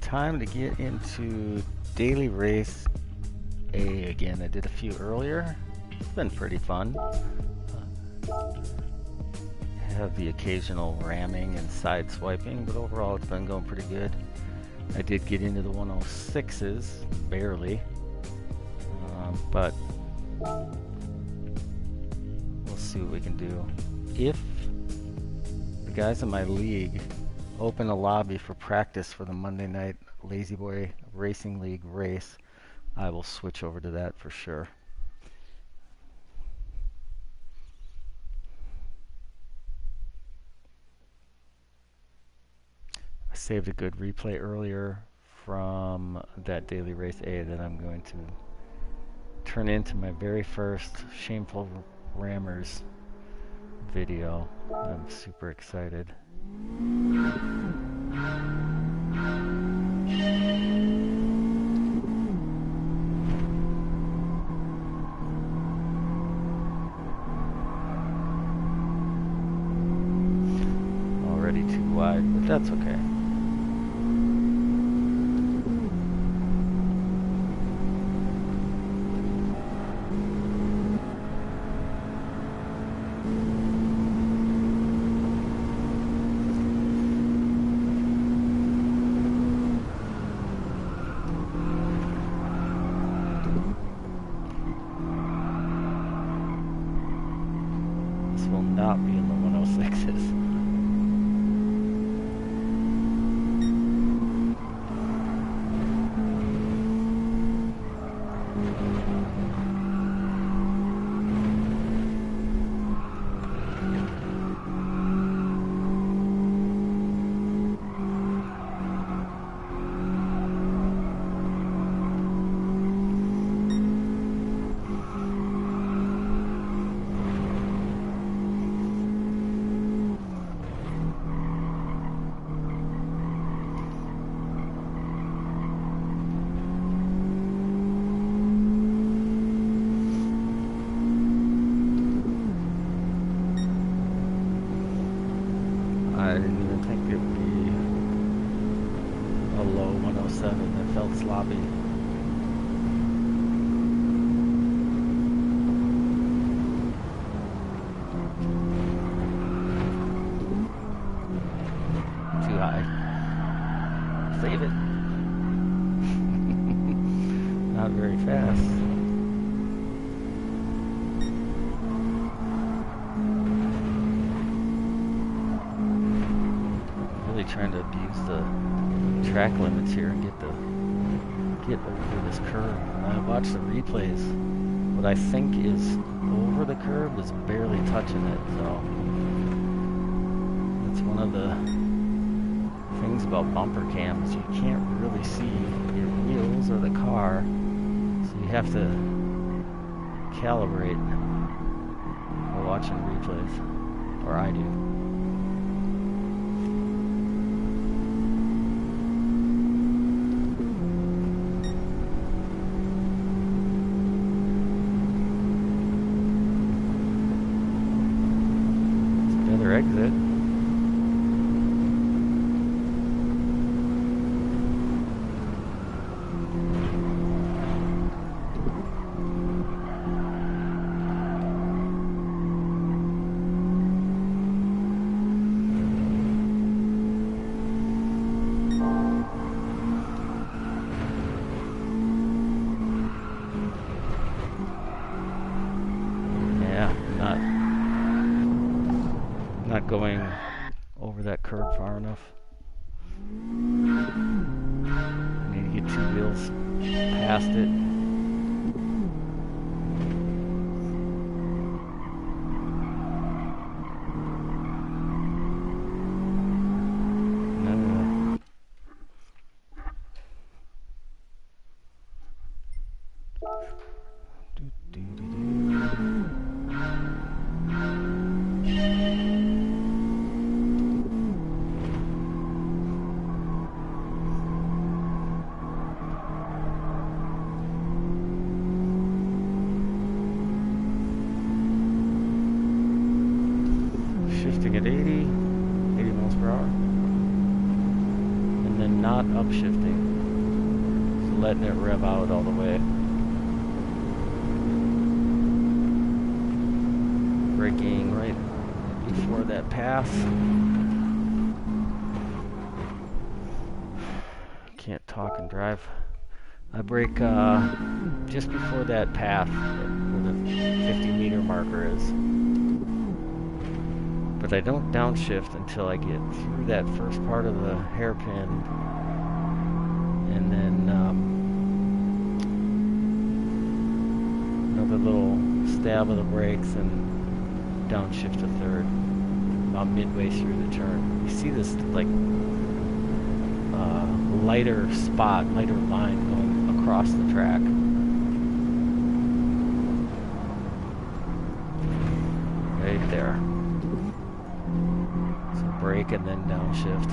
time to get into daily race A again. I did a few earlier. It's been pretty fun. Have the occasional ramming and side swiping, but overall it's been going pretty good. I did get into the 106s, barely, but we'll see what we can do. If the guys in my league open a lobby for practice for the Monday night Lazy Boy Racing League race, I will switch over to that for sure. I saved a good replay earlier from that daily race A that I'm going to turn into my very first Shameful Rammers video. I'm super excited. Already too wide, but that's okay. Will not be in the 106s. I didn't even think it would be a low 107. It felt sloppy. Too high. Save it. Not very fast. Trying to abuse the track limits here and get over this curve. When I watch the replays, what I think is over the curve is barely touching it. So that's one of the things about bumper cams. You can't really see your wheels or the car, so you have to calibrate while watching replays, or I do. Exit. Not going over that curb far enough. I need to get two wheels past it. not upshifting. Just letting it rev out all the way. Braking right before that pass. Can't talk and drive. I brake just before that path where the 50-meter marker is. But I don't downshift until I get through that first part of the hairpin, and then another little stab of the brakes and downshift a third, about midway through the turn. You see this like lighter spot, lighter line going across the track. Right there. So brake and then downshift.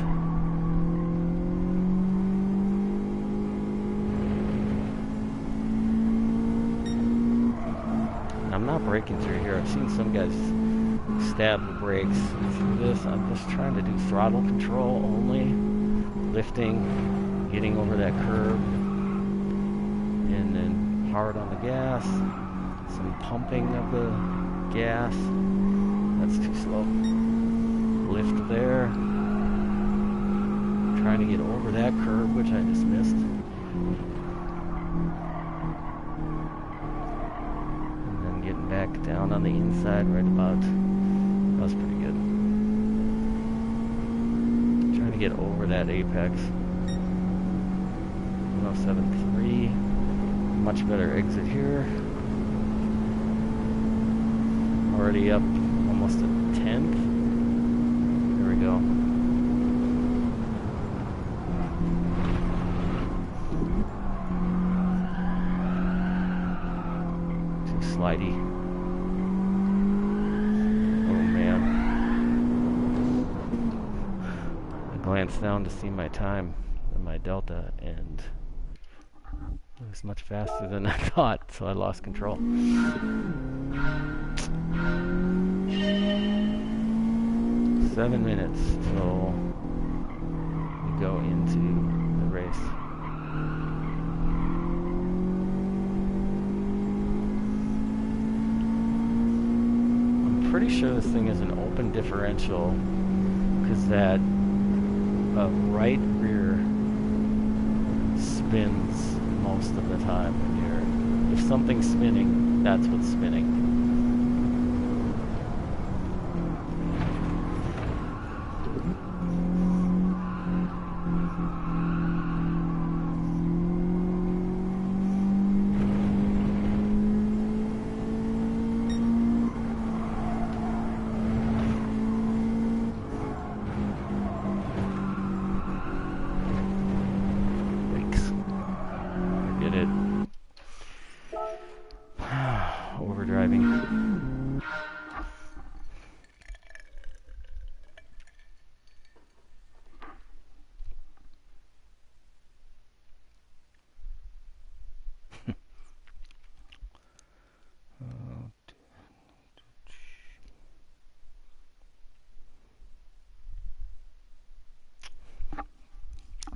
I'm not braking through here. I've seen some guys stab the brakes through this. I'm just trying to do throttle control only, lifting, getting over that curb, and then hard on the gas, some pumping of the gas. That's too slow. Lift there, trying to get over that curb, which I just missed. Back down on the inside right about, that was pretty good. Trying to get over that apex. 107.3, much better exit here. Already up almost a tenth. There we go. Too slidey. Glanced down to see my time and my delta, and it was much faster than I thought, so I lost control. 7 minutes till we go into the race. I'm pretty sure this thing is an open differential, because that right rear spins most of the time. If something's spinning, that's what's spinning. Overdriving.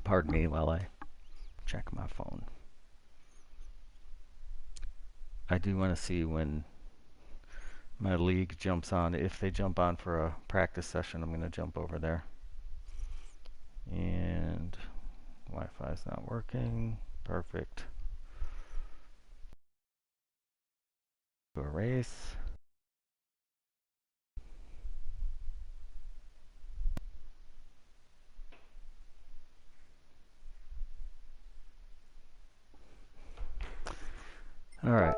Pardon me while I check my phone. I do want to see when my league jumps on. If they jump on for a practice session, I'm going to jump over there. And Wi-Fi's not working. Perfect. To a race. All right.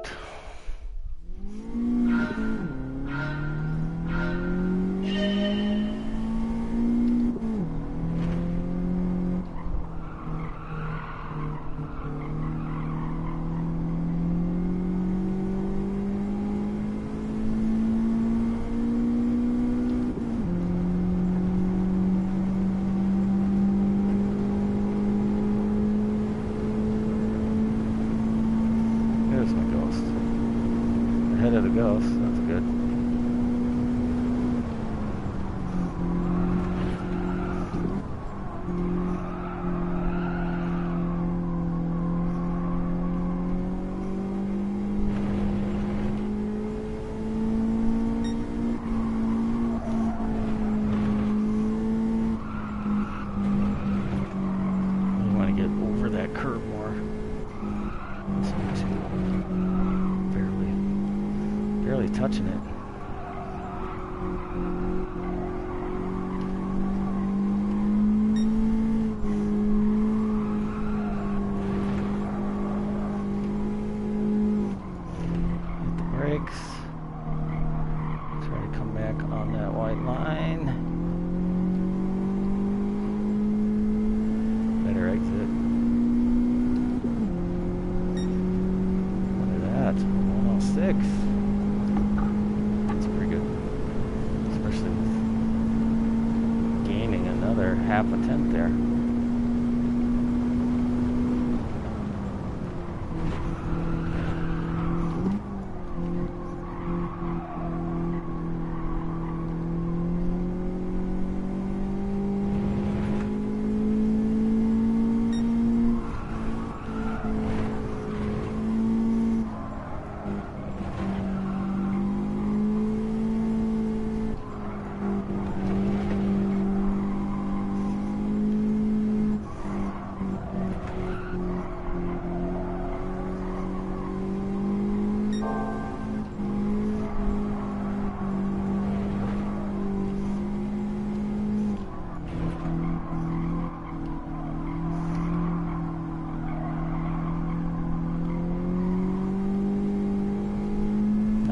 There's my ghost. Ahead of the ghost, that's good. that curve more. This one too. Barely touching it. Hit the brakes. Try to come back on that white line. Better exit. Look at that. 106. That's pretty good. Especially with gaining another half a tenth there.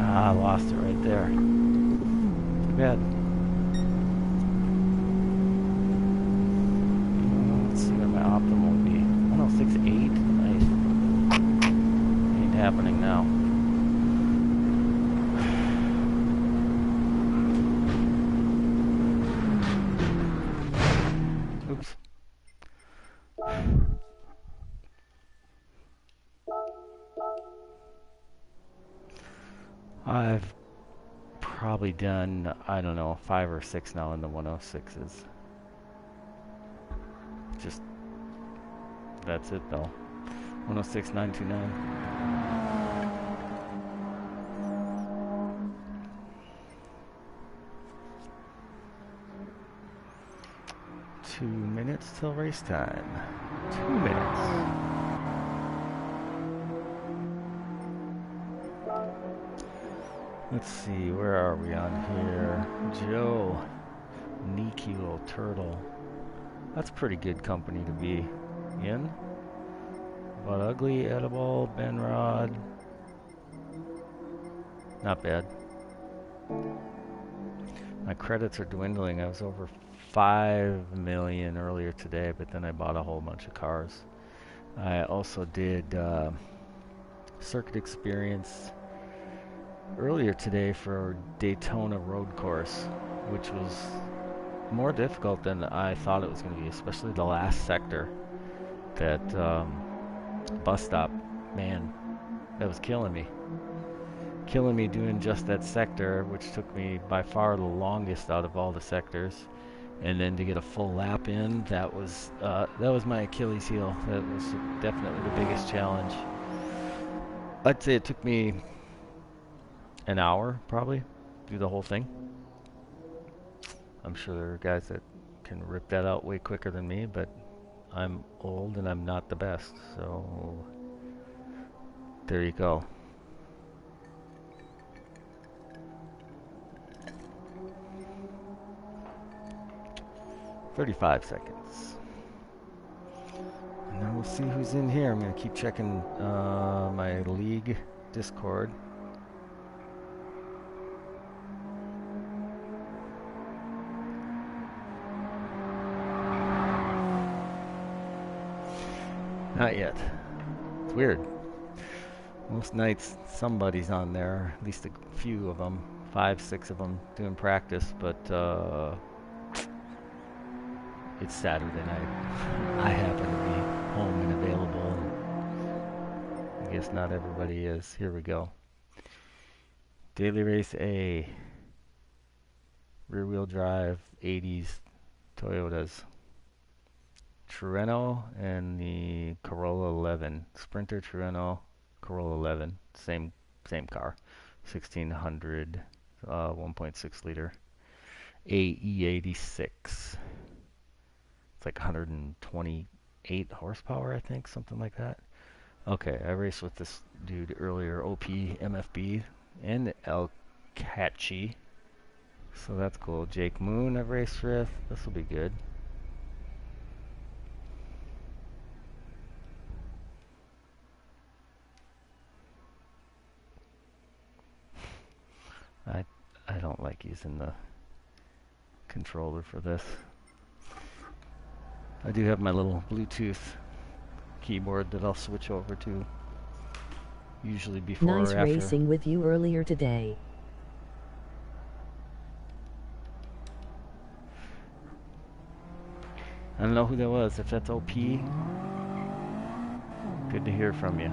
I lost it right there. Too bad. Let's see where my optimal will be. 106.8? Nice. Ain't happening now. Oops. I've probably done, I don't know, 5 or 6 now in the 106s. Just, that's it though. 106.929. Two minutes till race time. 2 minutes. Let's see, where are we on here? Joe, Niki little turtle. That's pretty good company to be in. But ugly, edible, Benrod. Not bad. My credits are dwindling. I was over 5 million earlier today, but then I bought a whole bunch of cars. I also did circuit experience earlier today for Daytona road course, which was more difficult than I thought it was going to be, especially the last sector. That bus stop, man, that was killing me. Killing me doing just that sector, which took me by far the longest out of all the sectors. And then to get a full lap in, that was my Achilles heel. That was definitely the biggest challenge. I'd say it took me an hour, probably, do the whole thing. I'm sure there are guys that can rip that out way quicker than me, but I'm old and I'm not the best, so there you go. "35 seconds. And then we'll see who's in here. I'm going to keep checking my league Discord. Not yet. It's weird. Most nights somebody's on there, at least a few of them, 5, 6 of them doing practice, but it's Saturday night. I happen to be home and available. And I guess not everybody is. Here we go. Daily Race A. Rear-wheel drive, 80s Toyotas. Trueno and the Corolla 11. Sprinter, Trueno, Corolla 11. Same car. 1600, 1.6 liter. AE86. It's like 120 8 horsepower, I think, something like that. Okay, I raced with this dude earlier, OP, MFB, and El Catchy. So that's cool. Jake Moon I've raced with. This will be good. I don't like using the controller for this. I do have my little Bluetooth keyboard that I'll switch over to, usually before or after. Nice racing with you earlier today. I don't know who that was. If that's OP, good to hear from you.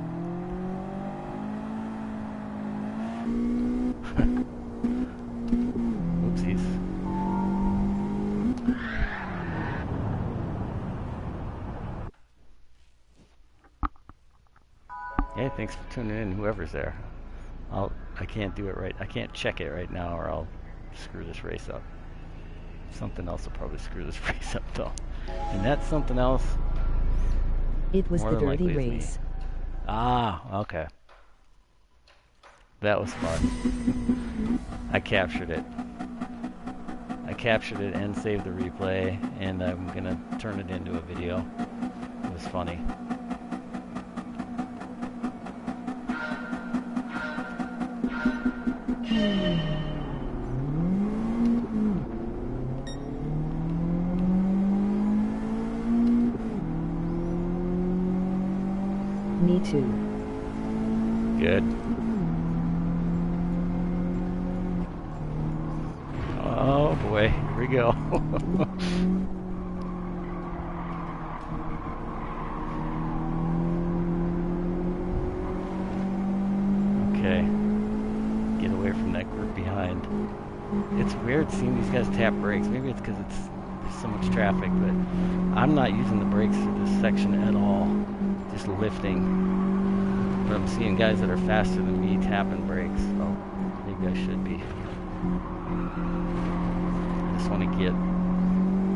Oopsies. Hey, thanks for tuning in, whoever's there. I can't do it right. I can't check it right now, or I'll screw this race up. Something else will probably screw this race up, though. And that's something else. It was the dirty race. Ah, okay. That was fun. I captured it. I captured it and saved the replay, and I'm gonna turn it into a video. It was funny. Me too. Good. Oh boy, here we go. Okay. Get away from that group behind. It's weird seeing these guys tap brakes. Maybe it's because there's so much traffic, but I'm not using the brakes through this section at all. Just lifting. But I'm seeing guys that are faster than me tapping brakes. Oh, maybe I should be. I just want to get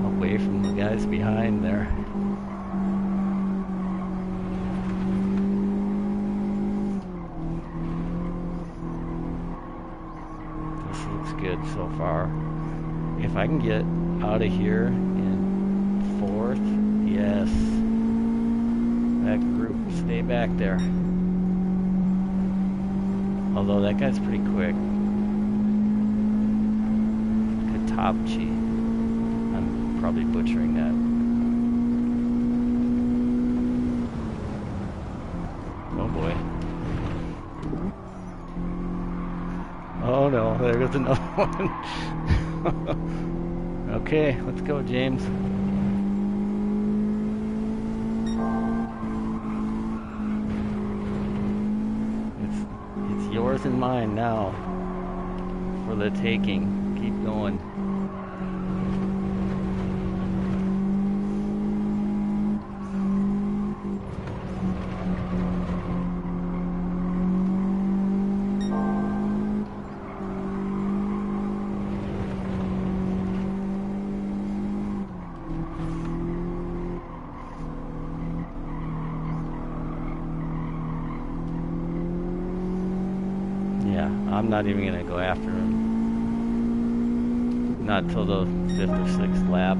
away from the guys behind there. This looks good so far. If I can get out of here in 4th, yes. That group, stay back there. Although that guy's pretty quick. Katapchi. I'm probably butchering that. Oh boy. Oh no, there goes another one. Okay, let's go, James. It's yours and mine now for the taking. Keep going. I'm not even going to go after him. Not till the 5th or 6th lap.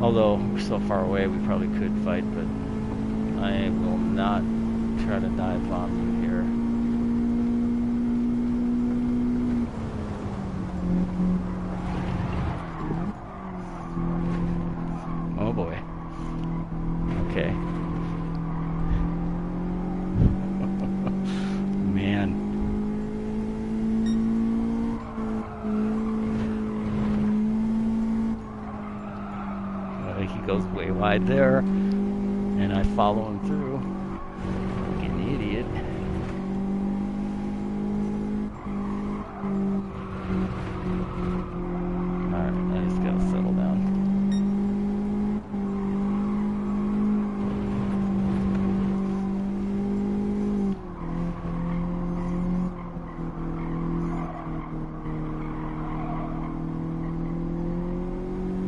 Although we're so far away, we probably could fight, but I will not try to dive bomb you here. Oh boy. Okay. He goes way wide there, and I follow him through like an idiot. Alright, I just gotta settle down.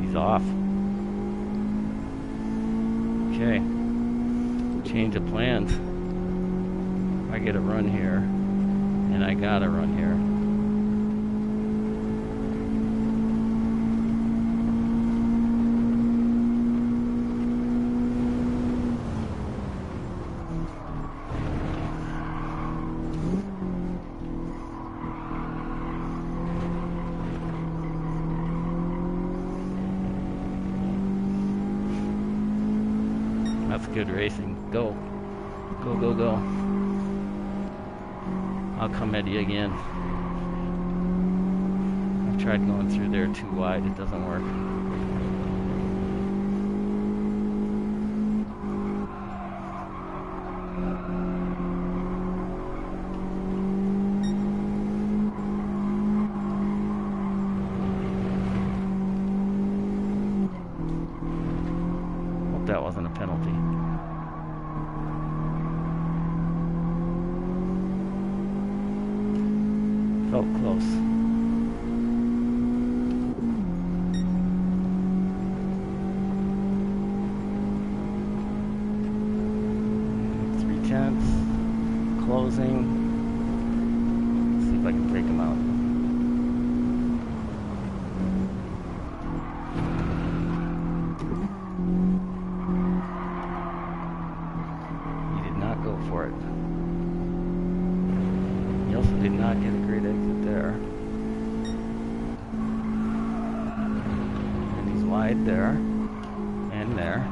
He's off. Okay, change of plans. I get a run here, and I got a run here. That's good racing. Go. Go, go, go. I'll come at you again. I've tried going through there too wide. It doesn't work. Hope that wasn't a penalty. Felt close. Closing. Let's see if I can break him out. He did not go for it. He also did not get a great exit there. And he's wide there. And there.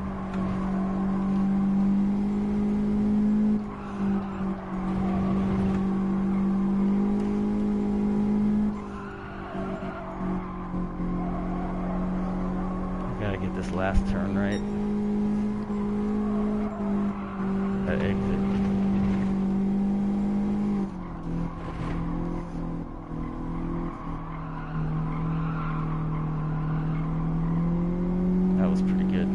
Gotta get this last turn right. That exit. That was pretty good.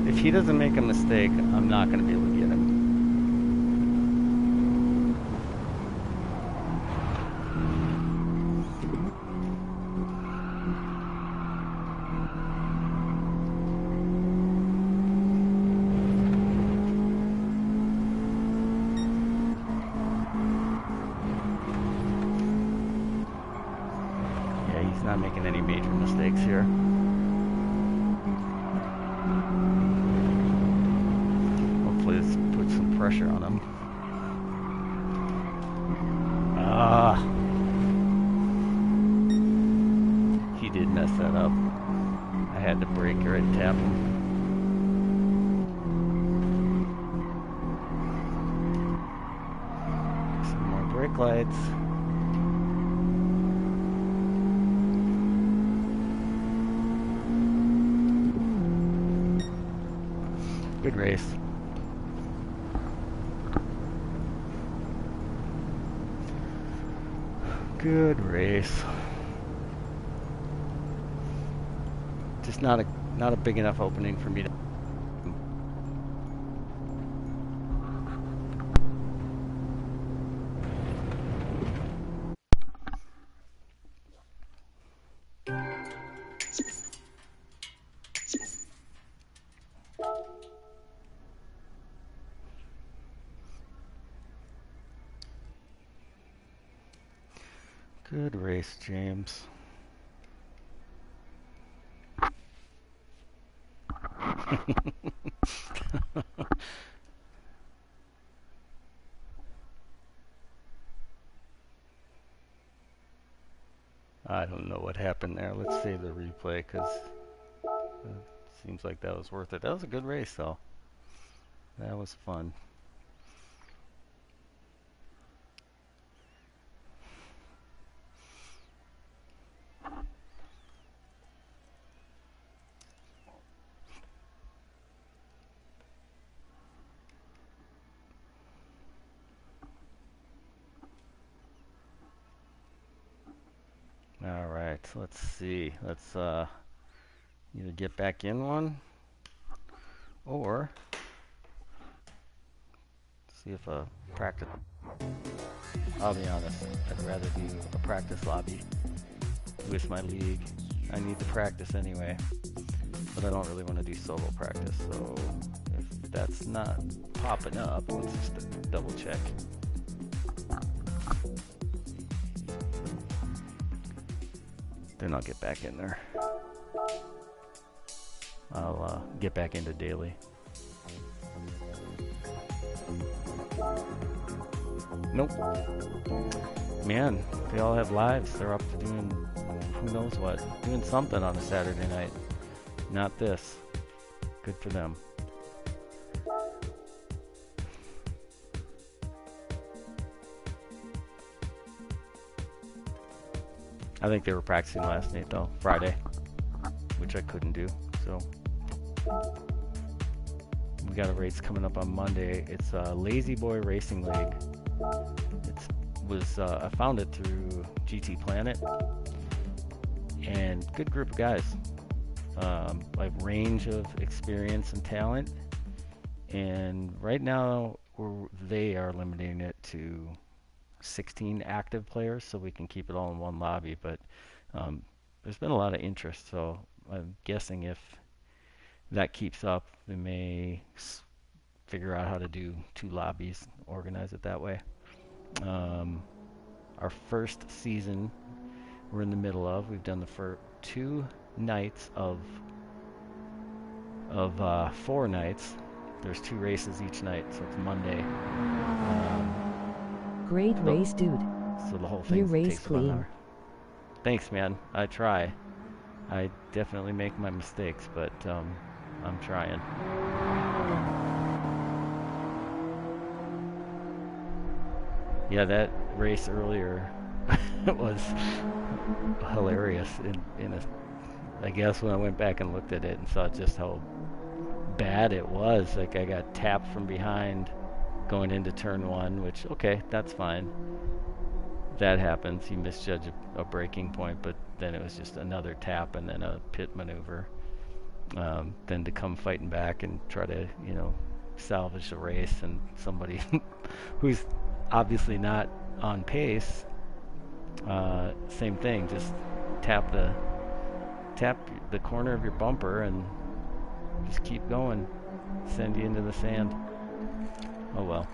If he doesn't make a mistake, I'm not going to be able to get him. Yeah, he's not making any major mistakes here. This puts some pressure on him. He did mess that up. I had to brake or I'd tap him. Some more brake lights. Good race. Good race. Just not a big enough opening for me to. Good race, James. I don't know what happened there. Let's save the replay because it seems like that was worth it. That was a good race, though. That was fun. All right, so let's see. Let's either get back in one or See if a practice. I'll be honest, I'd rather do a practice lobby with my league. I need to practice anyway, but I don't really want to do solo practice, so if that's not popping up, let's just double check. Then I'll get back in there. I'll get back into daily. Nope. Man, they all have lives. They're up to doing who knows what. Doing something on a Saturday night. Not this. Good for them. I think they were practicing last night though, Friday, which I couldn't do, so. We got a race coming up on Monday. It's a Lazy Boy Racing League. I found it through GT Planet, and good group of guys. Like range of experience and talent. And right now they are limiting it to 16 active players, so we can keep it all in one lobby. But there's been a lot of interest, so I'm guessing if that keeps up, they may figure out how to do 2 lobbies, organize it that way. Our first season we're in the middle of. We've done the first 2 nights of 4 nights. There's 2 races each night, so it's Monday. Great race, dude. So the whole thing race takes 1 clean. hour. Thanks, man. I try. I definitely make my mistakes, but I'm trying. Yeah, that race earlier was hilarious. I guess when I went back and looked at it and saw just how bad it was. Like, I got tapped from behind going into turn 1, which, okay, that's fine. That happens. You misjudge a braking point, but then it was just another tap and then a pit maneuver. Then to come fighting back and try to, salvage the race, and somebody who's obviously not on pace, same thing, just tap the corner of your bumper and just keep going, send you into the sand. Oh well.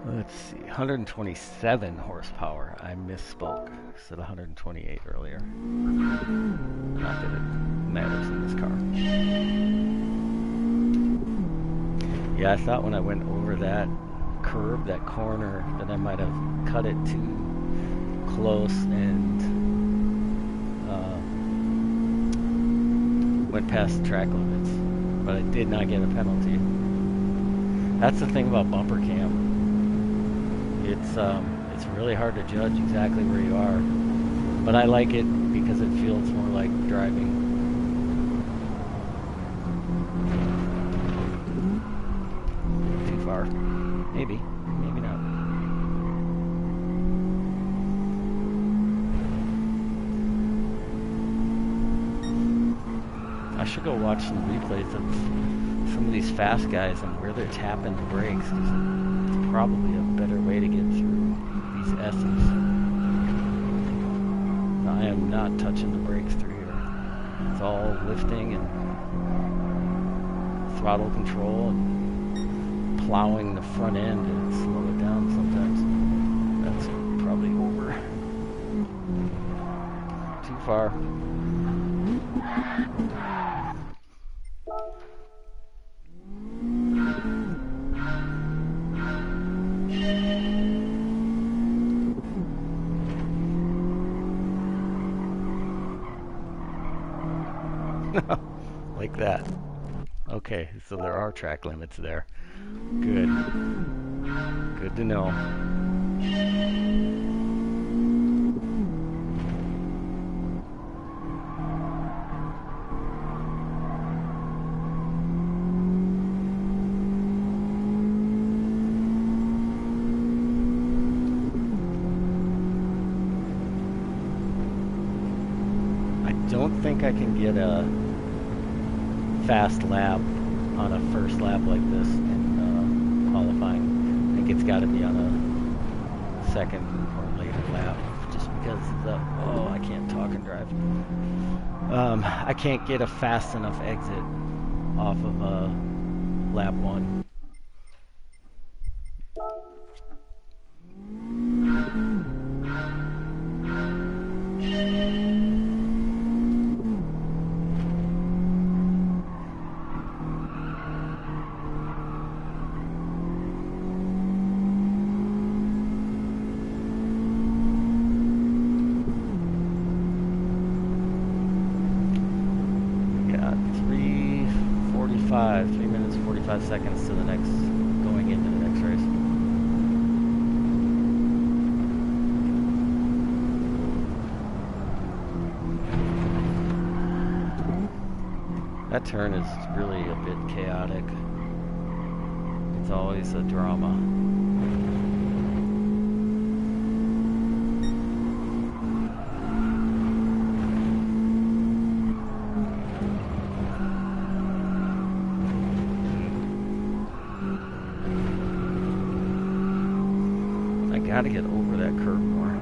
Let's see, 127 horsepower. I misspoke. I said 128 earlier. Not that it matters in this car. Yeah, I thought when I went over that curb, that corner, that I might have cut it too close and went past the track limits. But I did not get a penalty. That's the thing about bumper cam. It's really hard to judge exactly where you are, but I like it because it feels more like driving. Too far. Maybe not. I should go watch some replays of some of these fast guys and where they're tapping the brakes, 'cause it's probably a better way to get through these S's. I am not touching the brakes through here. It's all lifting and throttle control and plowing the front end to slow it down sometimes. That's probably over. Too far. Like that. Okay, so there are track limits there. Good. Good to know. I don't think I can get a fast lap on a first lap like this in qualifying. I think it's got to be on a second or later lap, just because I can't talk and drive. I can't get a fast enough exit off of lap 1. Got 3 minutes 45 seconds to the next, going into the next race. That turn is really a bit chaotic. It's always a drama. I gotta get over that curve more.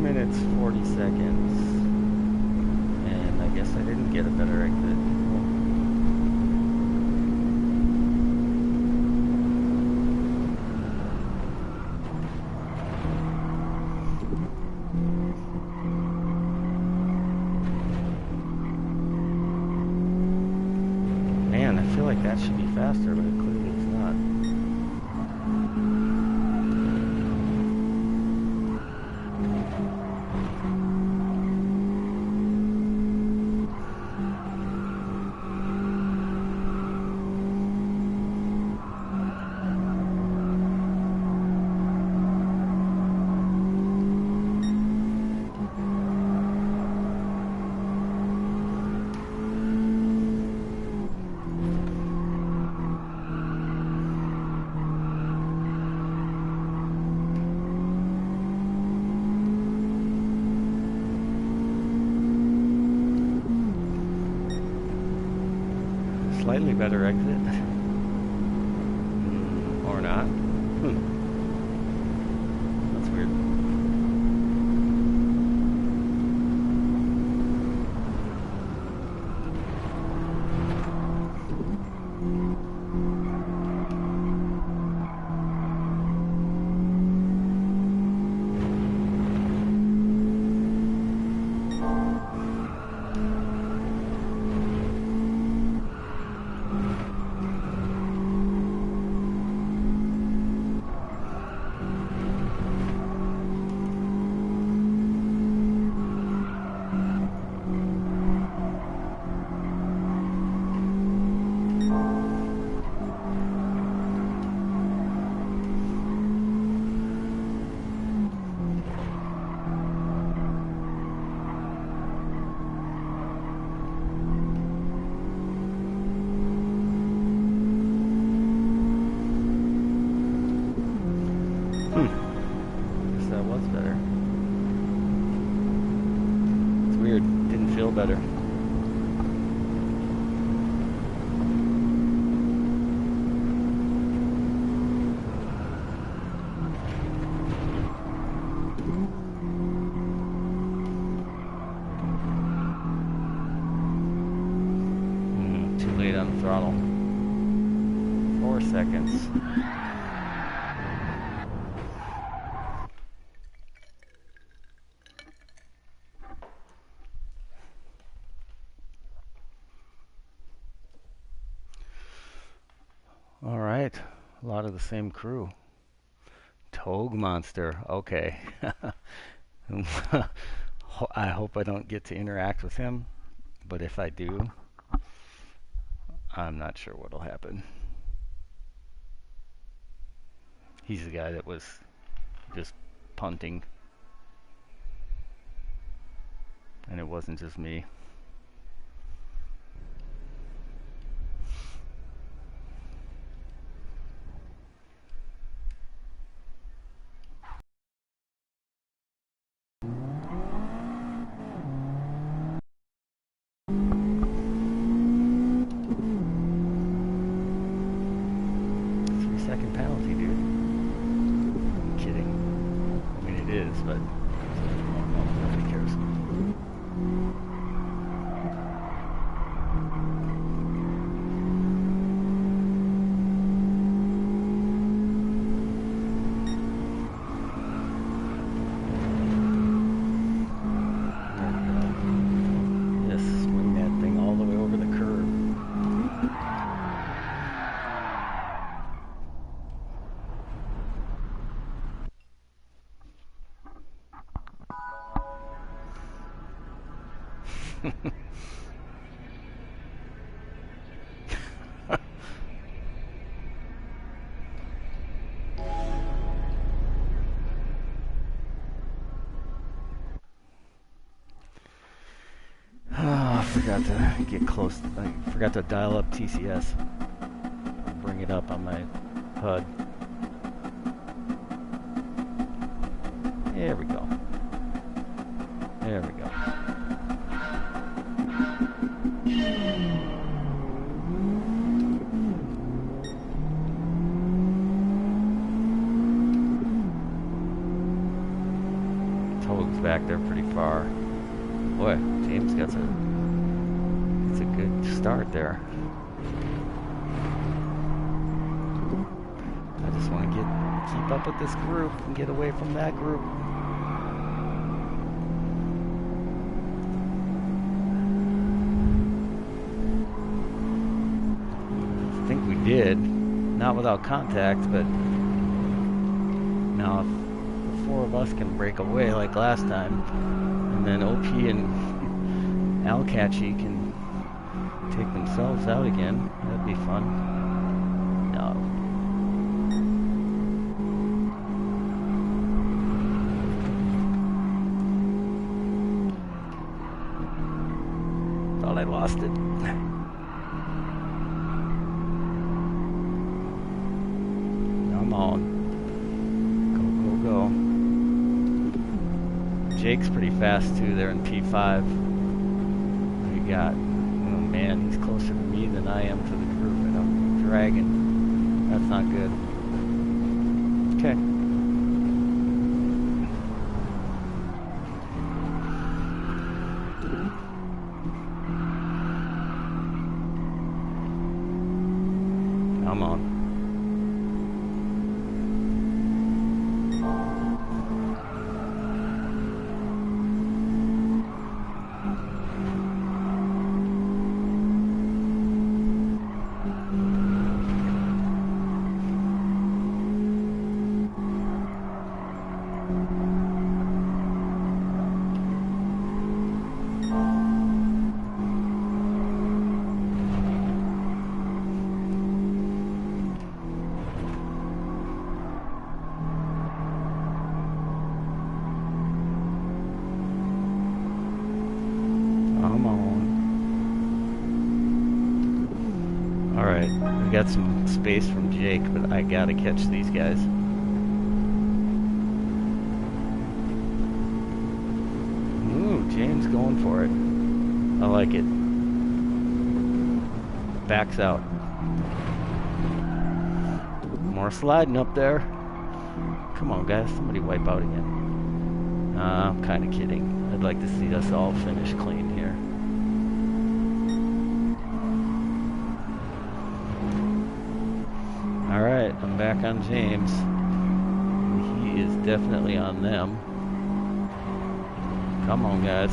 Minutes 40 seconds, and I guess I didn't get a better exit. Man, I feel like that should be faster, but it clearly is not. Slightly better exit. Or not. That's weird. Guess that was better. It's weird. Didn't feel better. Too late on the throttle. 4 seconds. All right, a lot of the same crew. Togue Monster, okay. I hope I don't get to interact with him, but if I do, I'm not sure what'll happen. He's the guy that was just punting, and it wasn't just me. Second penalty, dude. I'm kidding. I mean, it is, but nobody cares. Yes, swing that thing all the way over the curb. I forgot to get close. I forgot to dial up TCS. Bring it up on my HUD. There we go. There we go. Toad's back there pretty far. Boy, James gets a good start there. I just want to keep up with this group and get away from that group. I think we did, not without contact, but now if the four of us can break away like last time, and then OP and Alcachi can take themselves out again, that'd be fun. No. Thought I lost it. Come on. Go, go, go. Jake's pretty fast too there in P5. What do you got? Oh man, he's closer to me than I am to the group, and I'm dragging. That's not good. Okay. Come on. Alright, we got some space from Jake, but I gotta catch these guys. Ooh, James going for it. I like it. Backs out. More sliding up there. Come on, guys, somebody wipe out again. I'm kind of kidding. I'd like to see us all finish clean here. Alright, I'm back on James. He is definitely on them. Come on, guys.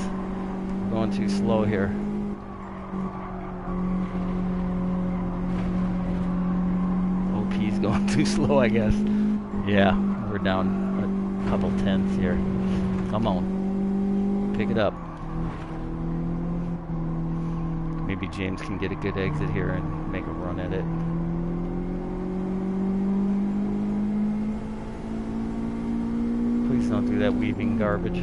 We're going too slow here. OP's going too slow, I guess. Yeah, we're down a couple tenths here. Come on. Pick it up. Maybe James can get a good exit here and make a run at it. Don't do that weaving garbage.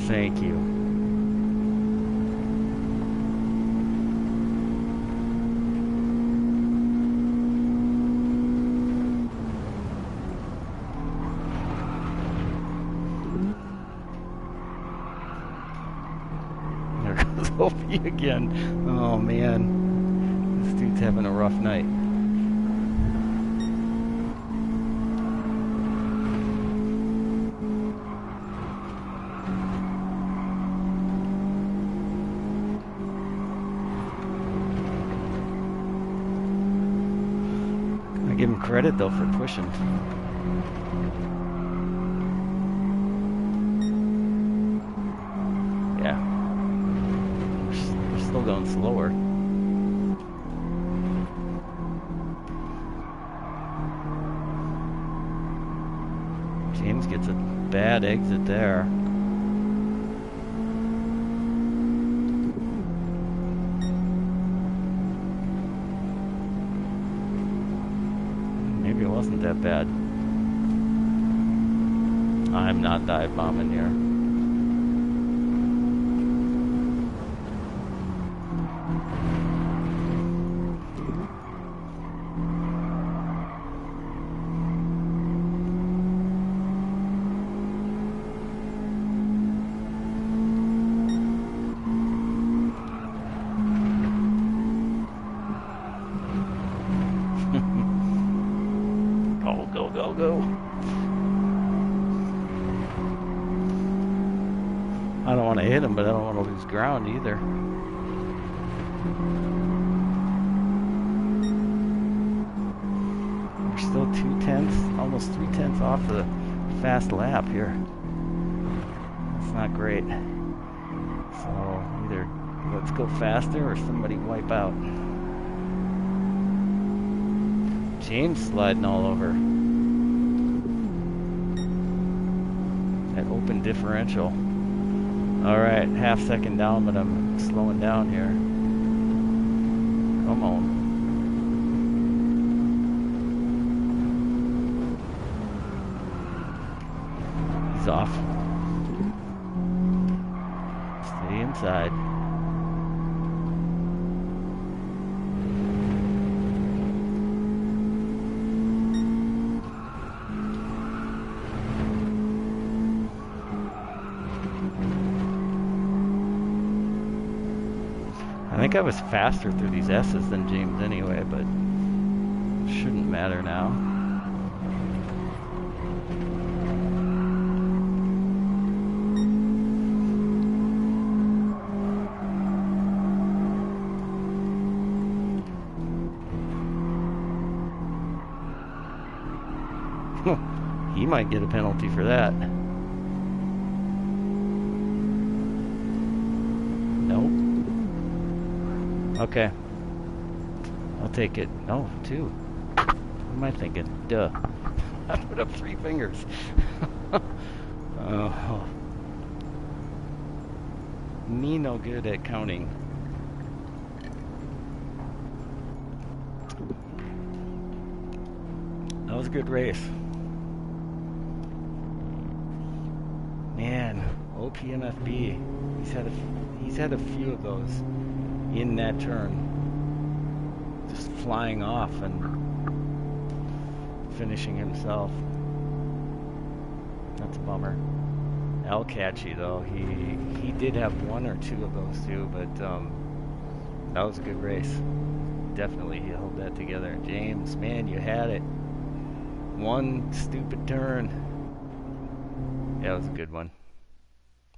Thank you. There goes Opie again. Oh man, this dude's having a rough night. I give him credit though for pushing. Yeah, we're still going slower. James gets a bad exit there. Maybe it wasn't that bad. I'm not dive bombing here. Go. I don't want to hit him, but I don't want to lose ground either. We're still 2/10, almost 3/10 off the fast lap here. That's not great. So either let's go faster or somebody wipe out. James sliding all over. That open differential. Alright, half second down, but I'm slowing down here. Come on. He's off. Stay inside. I think I was faster through these S's than James anyway, but it shouldn't matter now. He might get a penalty for that. Okay. I'll take it. No, 2. What am I thinking? Duh. I put up 3 fingers. Oh. Me no good at counting. That was a good race. Man, OPMFB. He's had a few of those in that turn, just flying off and finishing himself. That's a bummer. El Catchy though, he did have 1 or 2 of those too, but that was a good race. Definitely he held that together. James, man, you had it. 1 stupid turn. Yeah, it was a good one.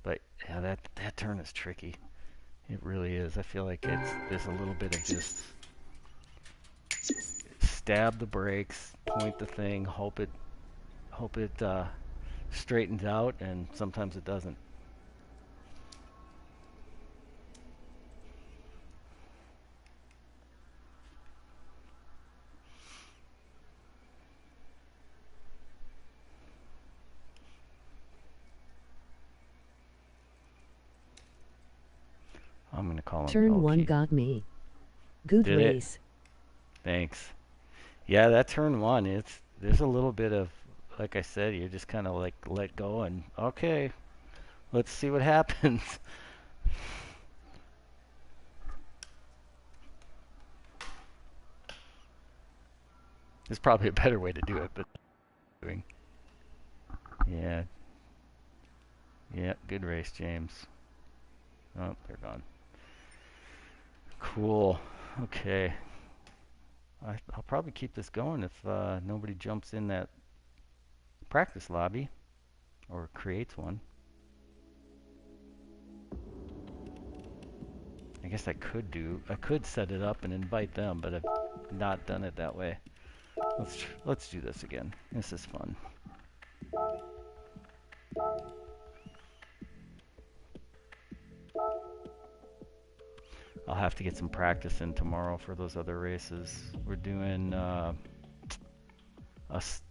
But yeah, that turn is tricky. It really is. I feel like there's a little bit of just stab the brakes, point the thing, hope it straightens out, and sometimes it doesn't. I'm gonna call him. Turn 1 got me. Good Did race. Thanks. Yeah, that turn 1, there's a little bit of, like I said, you're just kind of like let go and okay, let's see what happens. There's probably a better way to do it, but doing. Yeah, yeah, good race, James. Oh, they're gone. Cool. Okay. I'll probably keep this going if nobody jumps in that practice lobby or creates one. I guess I could set it up and invite them, but I've not done it that way. Let's do this again. This is fun. I'll have to get some practice in tomorrow for those other races. We're doing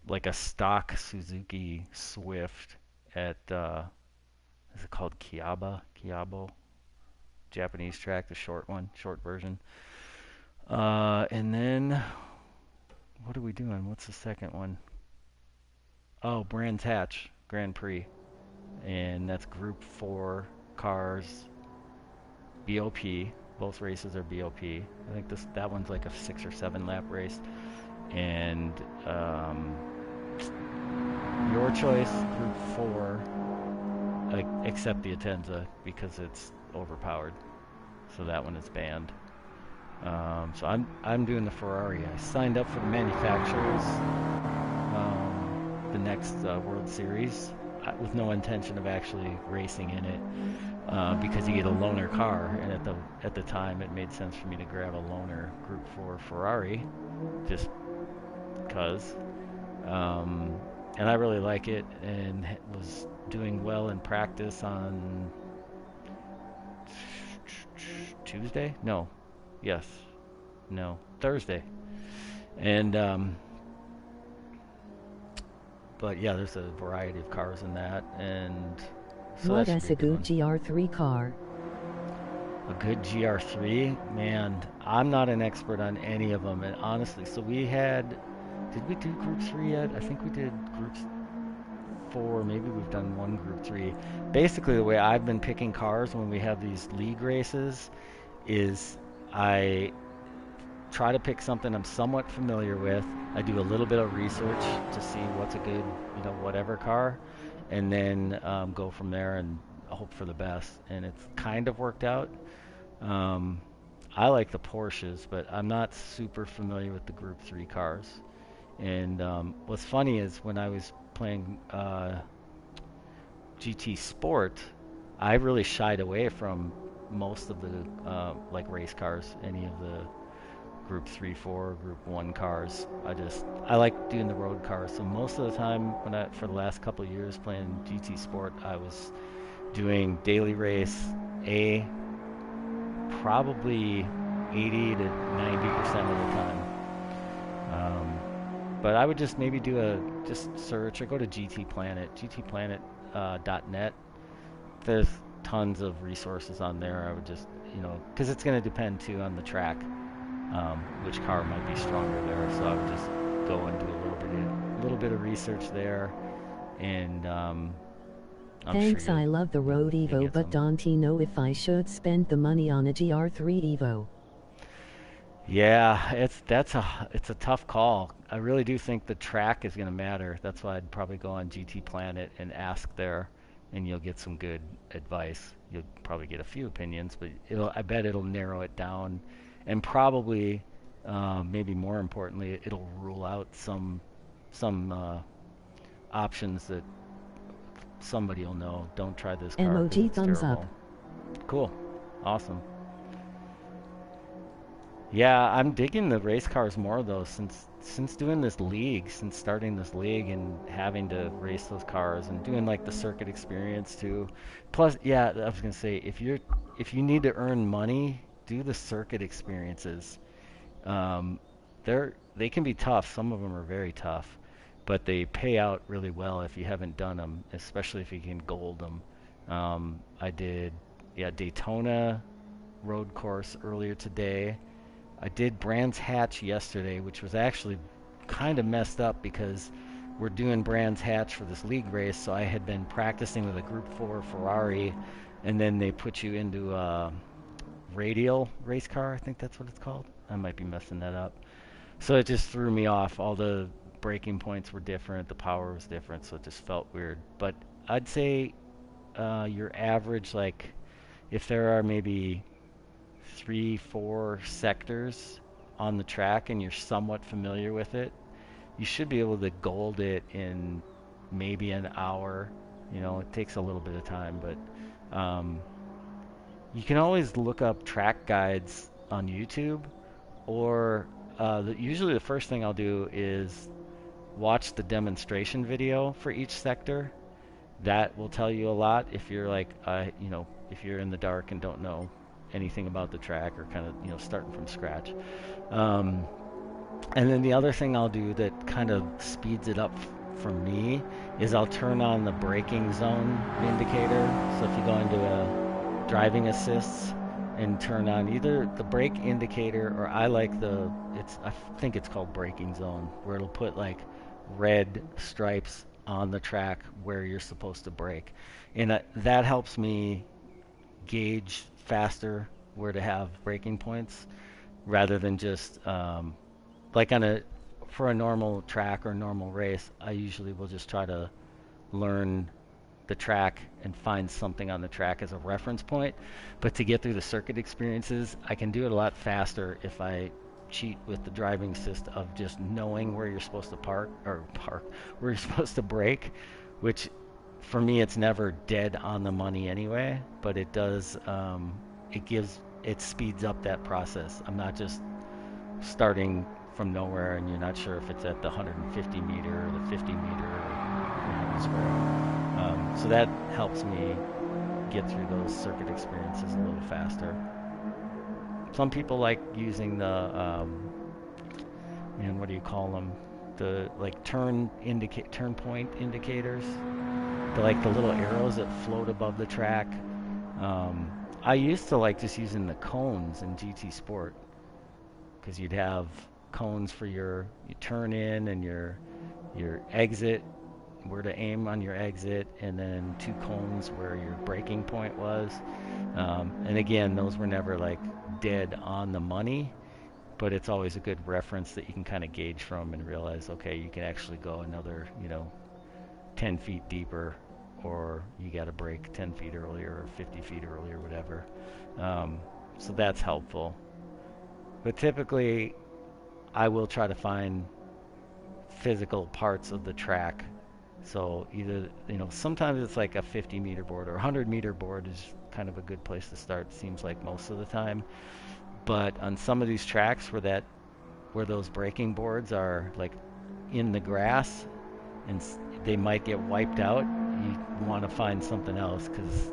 like a stock Suzuki Swift at is it called Kiabo? Japanese track, the short one, short version. And then what are we doing? What's the second one? Oh, Brands Hatch Grand Prix, and that's Group 4 cars, BOP. Both races are BOP. I think that one's like a 6 or 7 lap race, and your choice, Group 4, except the Atenza because it's overpowered, so that one is banned. So I'm doing the Ferrari. I signed up for the manufacturers, the next World Series, with no intention of actually racing in it, because you get a loaner car, and at the time it made sense for me to grab a loaner Group 4 Ferrari, just because. And I really like it, and was doing well in practice on Tuesday? No, yes, no, Thursday, and but yeah, there's a variety of cars in that, and so What that should is be a a good good one. GR3 car? A good GR3, man. I'm not an expert on any of them, and honestly, so did we do Group 3 yet? I think we did Group 4. Maybe we've done one Group 3. Basically, the way I've been picking cars when we have these league races is I try to pick something I'm somewhat familiar with. I do a little bit of research to see what's a good, whatever car, and then go from there and hope for the best. And it's kind of worked out. Um, I like the Porsches, but I'm not super familiar with the Group 3 cars. And what's funny is when I was playing GT Sport, I really shied away from most of the like race cars, any of the Group 3, 4, Group 1 cars. I like doing the road cars. So most of the time, for the last couple of years playing GT Sport, I was doing daily race A, probably 80 to 90% of the time. But I would just maybe just search or go to GT Planet, gtplanet.net. There's tons of resources on there. I would just, because it's going to depend too on the track, which car might be stronger there. So I would just go and do a little bit of research there, and I'm sure Thanks, I love the Road you'll Evo, get but some. don't know if I should spend the money on a GR3 Evo. Yeah, it's a tough call. I really do think the track is going to matter. That's why I'd probably go on GT Planet and ask there, and you'll get some good advice. You'll probably get a few opinions, but I bet it'll narrow it down, and probably, maybe more importantly, it'll rule out some options that somebody will know. Don't try this car because Emoji it's thumbs up. terrible. Cool, awesome. Yeah, I'm digging the race cars more though since doing this league, since starting this league and having to race those cars and doing like the circuit experience too. Plus, yeah, I was gonna say if you need to earn money, do the circuit experiences. Um, they can be tough. Some of them are very tough, but they pay out really well if you haven't done them, especially if you can gold them. I did, yeah, Daytona road course earlier today. I did Brands Hatch yesterday, which was actually kind of messed up because we're doing Brands Hatch for this league race, so I had been practicing with a Group 4 Ferrari, and then they put you into a radial race car. I think that's what it's called. I might be messing that up. So it just threw me off. All the braking points were different, the power was different, so it just felt weird. But I'd say your average, like, if there are maybe 3, 4 sectors on the track and you're somewhat familiar with it, you should be able to gold it in maybe an hour. You know, it takes a little bit of time, but you can always look up track guides on YouTube, or usually the first thing I'll do is watch the demonstration video for each sector. That will tell you a lot if you're like, if you're in the dark and don't know anything about the track or kind of, starting from scratch. Um, and then the other thing I'll do that kind of speeds it up for me is I'll turn on the braking zone indicator. So if you go into a driving assists and turn on either the brake indicator, or I like I think it's called braking zone, where it'll put like red stripes on the track where you're supposed to brake. And that helps me gauge faster where to have braking points rather than just like for a normal track or normal race. I usually will just try to learn the track and find something on the track as a reference point. But to get through the circuit experiences, I can do it a lot faster if I cheat with the driving assist of just knowing where you're supposed to where you're supposed to brake, which for me it's never dead on the money anyway, but it does, it speeds up that process. I'm not just starting from nowhere and you're not sure if it's at the 150 meter or the 50 meter or square. So that helps me get through those circuit experiences a little faster. Some people like using the, what do you call them? The like turn point indicators. The little arrows that float above the track. I used to like just using the cones in GT Sport because you'd have cones for your turn in and your exit, where to aim on your exit, and then 2 cones where your braking point was. And again, those were never like dead on the money, but it's always a good reference that you can kind of gauge from and realize, okay, you can actually go another, 10 feet deeper, or you got to brake 10 feet earlier or 50 feet earlier, whatever. So that's helpful. But typically, I will try to find physical parts of the track. So either, sometimes it's like a 50-meter board or a 100-meter board is kind of a good place to start, seems like most of the time. But on some of these tracks where those braking boards are like in the grass and they might get wiped out, you want to find something else, because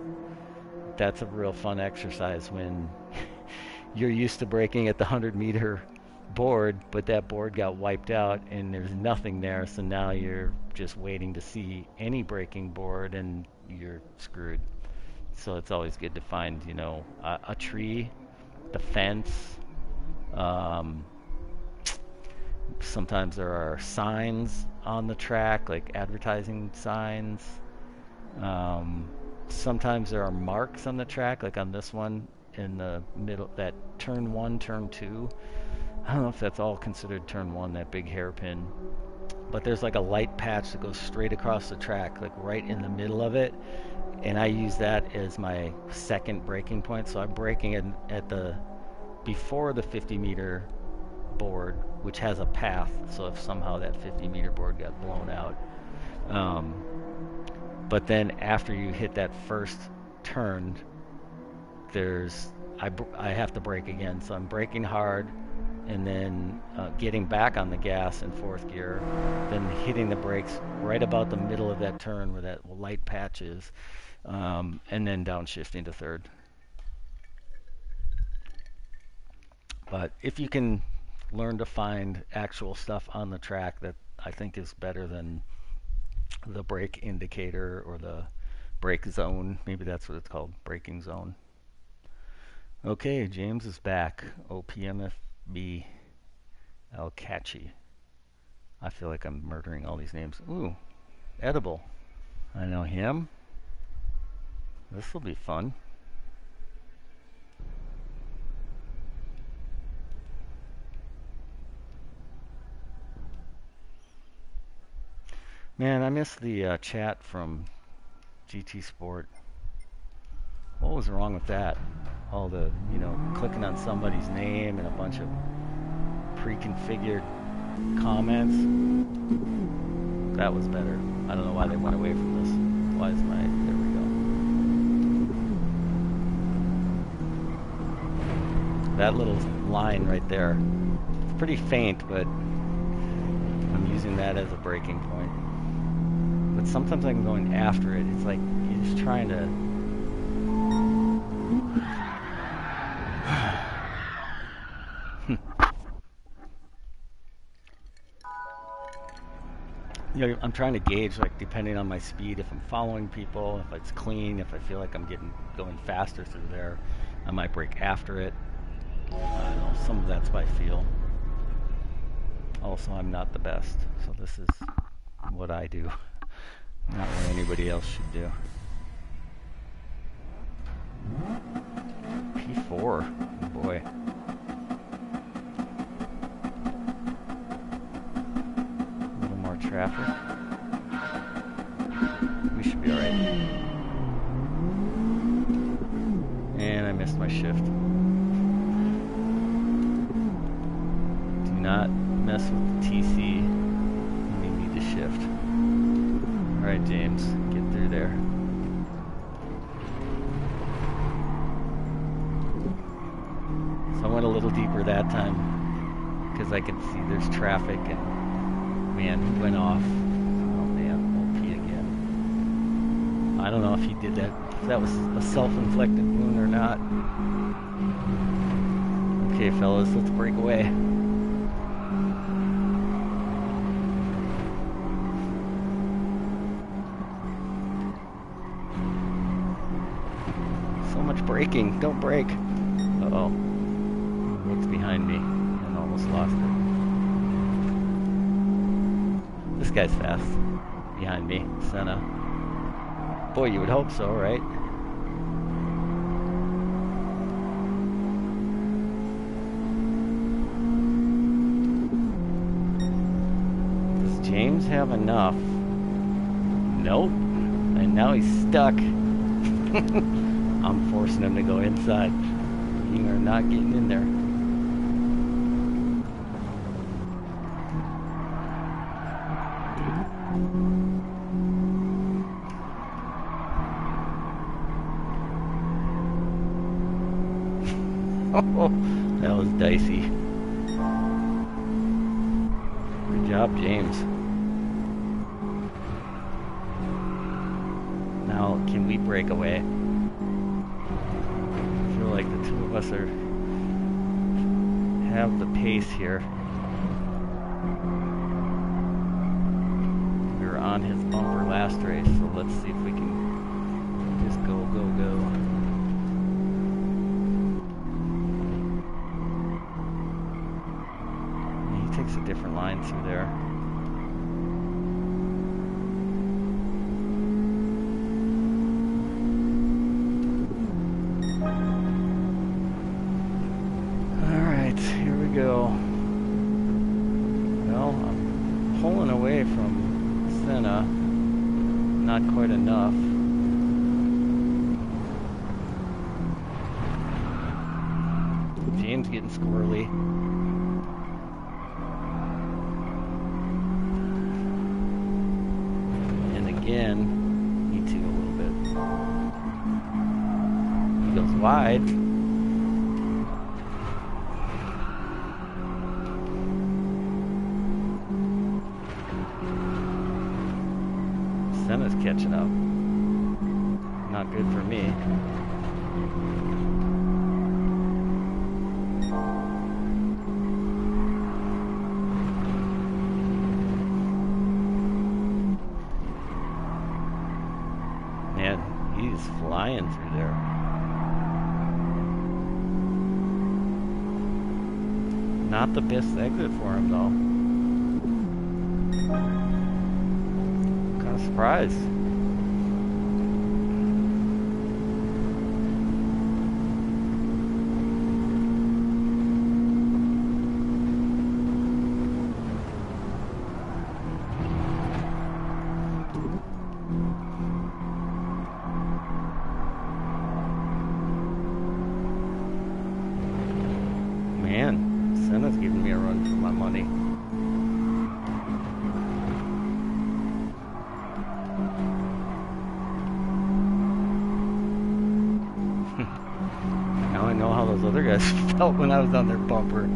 that's a real fun exercise when you're used to braking at the 100-meter board, but that board got wiped out and there's nothing there, so now you're just waiting to see any braking board and you're screwed. So it's always good to find, a tree, the fence. Um, Sometimes there are signs on the track, like advertising signs. Um, Sometimes there are marks on the track, like on this one in the middle, that turn one, turn two. I don't know if that's all considered turn one, that big hairpin. But there's like a light patch that goes straight across the track, like right in the middle of it. And I use that as my second braking point. So I'm braking at the before the 50-meter board, which has a path. So if somehow that 50-meter board got blown out, um, but then after you hit that first turn, I have to brake again. So I'm braking hard, and then getting back on the gas in fourth gear, then hitting the brakes right about the middle of that turn where that light patch is, and then downshifting to third. But if you can learn to find actual stuff on the track, that I think is better than the brake indicator or the brake zone. Maybe that's what it's called, braking zone. Okay, James is back. OPMFB. I'll catch you. I feel like I'm murdering all these names. Ooh, edible. I know him. This will be fun. Man, I miss the chat from GT Sport. What was wrong with that? All the, clicking on somebody's name and a bunch of pre-configured comments. That was better. I don't know why they went away from this. Why is my... There we go. That little line right there. It's pretty faint, but I'm using that as a breaking point. But sometimes I'm going after it. It's like you're just trying to... I'm trying to gauge, like, depending on my speed, if I'm following people, if it's clean, if I feel like I'm going faster through there, I might brake after it. I don't know, some of that's by feel. Also, I'm not the best, so this is what I do, not what anybody else should do. P4, oh boy. Traffic. We should be alright. And I missed my shift. Do not mess with the TC when you need to shift. Alright, James, get through there. So I went a little deeper that time because I could see there's traffic and man, he went off. Oh man, OP again. I don't know if he did that, if that was a self-inflicted wound or not. Okay, fellas, let's break away. So much braking, don't brake. Uh-oh. What's behind me? And almost lost it. This guy's fast. Behind me, Senna. Boy, you would hope so, right? Does James have enough? Nope. And now he's stuck. I'm forcing him to go inside. You are not getting in there. Oh, that was dicey. Good job, James. Now, can we break away? I feel like the two of us have the pace here. We were on his bumper last race, so let's see if we can just go. Takes a different line through there. Alright, here we go. Well, I'm pulling away from Senna. Not quite enough. James getting squirrely. Again, me too a little bit. He goes wide. Senna's catching up. Not good for me. He's flying through there. Not the best exit for him, though. Kind of surprised. Man, Senna's giving me a run for my money. Now I know how those other guys felt when I was on their bumper.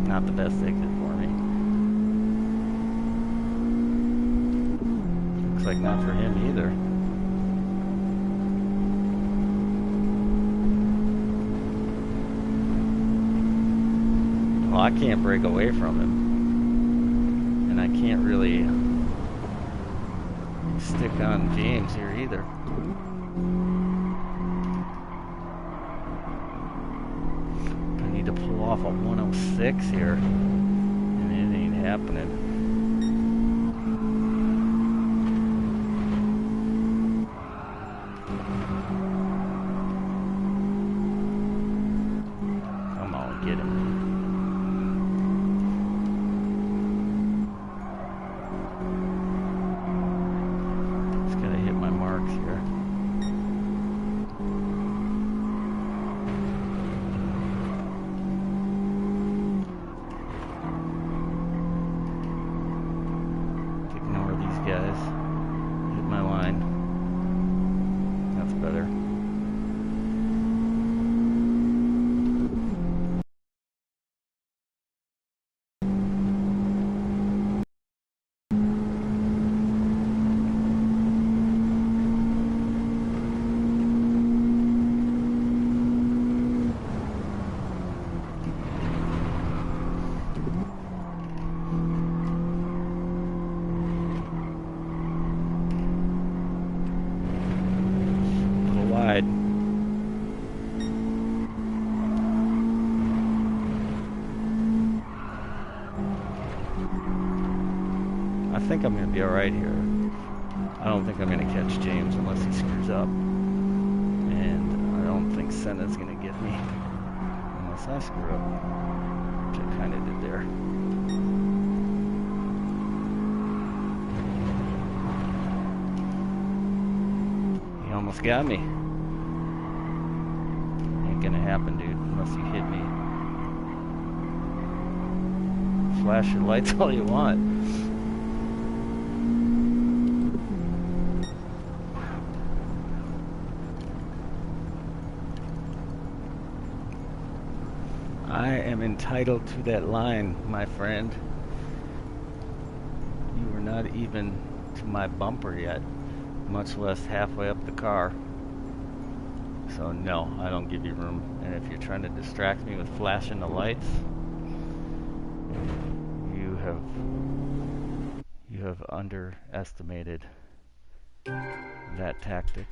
Not the best exit for me. Looks like not for him either. Well, I can't break away from him. And I can't really stick on James here either. I need to pull off a 106 here. And it ain't happening. Come on, get him. Just gotta hit my marks here. Ignore these guys. Hit my line. That's better. Wide. I think I'm going to be alright here. I don't think I'm going to catch James unless he screws up. And I don't think Senna's going to get me unless I screw up. Which I kind of did there. He almost got me. Ain't gonna happen, dude, unless you hit me. Flash your lights all you want. I am entitled to that line, my friend. You are not even to my bumper yet, much less halfway up the car. So no, I don't give you room. And if you're trying to distract me with flashing the lights, you have underestimated that tactic.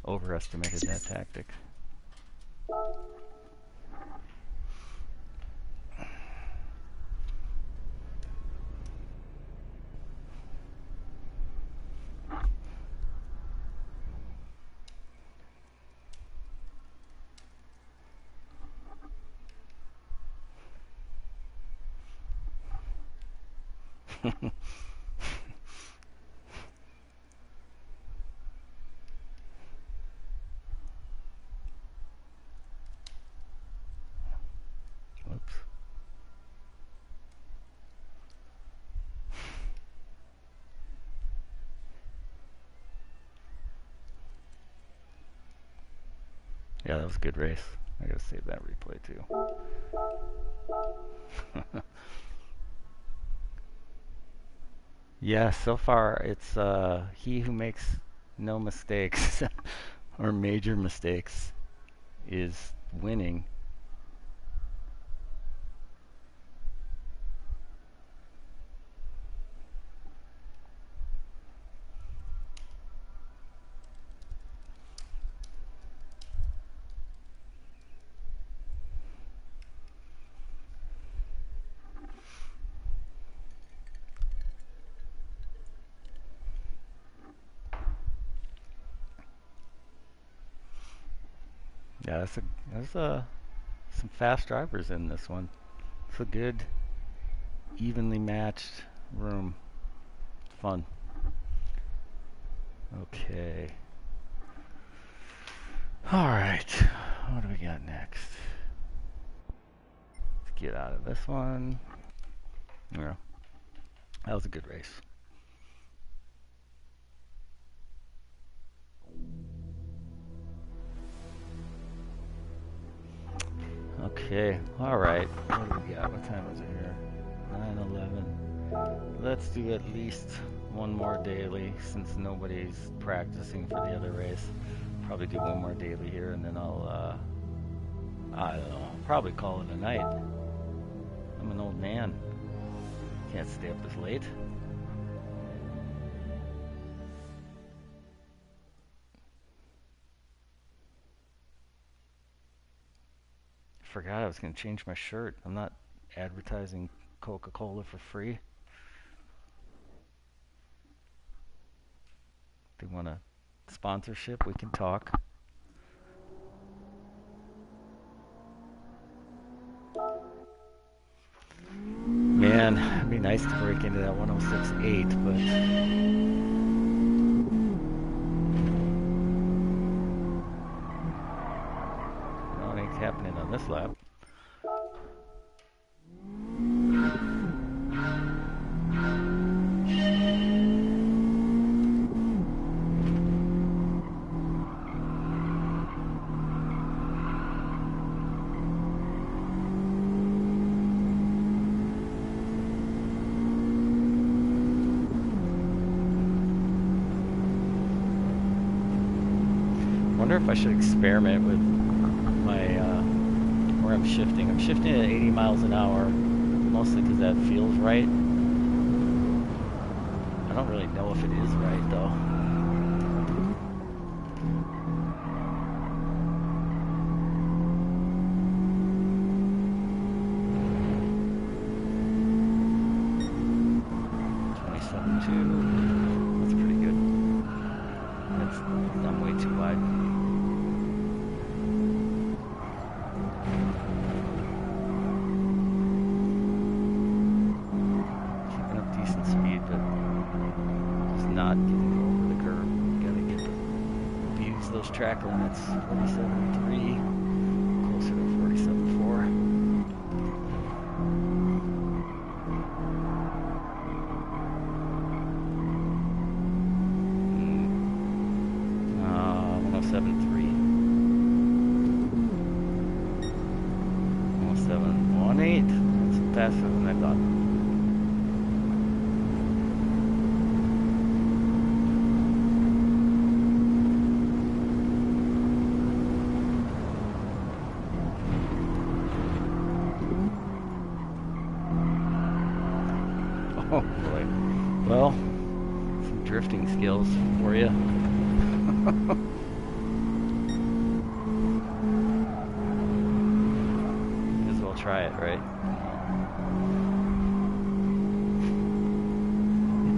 Overestimated that tactic. Whoops. Yeah, that was a good race. I gotta save that replay too. Yeah, so far it's he who makes no mistakes or major mistakes is winning. Yeah, there's some fast drivers in this one. It's a good, evenly matched room. Fun. Okay. All right. What do we got next? Let's get out of this one. Yeah, that was a good race. Okay. All right. What do we got? What time is it here? 9:11. Let's do at least one more daily since nobody's practicing for the other race. Probably do one more daily here, and then I don't know, probably call it a night. I'm an old man. Can't stay up this late. Forgot I was going to change my shirt. I'm not advertising Coca-Cola for free. They want a sponsorship, we can talk. Man, it'd be nice to break into that 106.8, but no, it ain't happening on this lap. I wonder if I should experiment with my where I'm shifting. I'm shifting at 80 miles an hour, mostly because that feels right. I don't really know if it is right though. That's pretty good. I'm way too wide. Keeping up decent speed, but just not getting over the curb. Gotta get use those track limits. 47.3, closer to 47.4. Faster than I thought. Oh boy. Well, some drifting skills for you. May as well try it, right?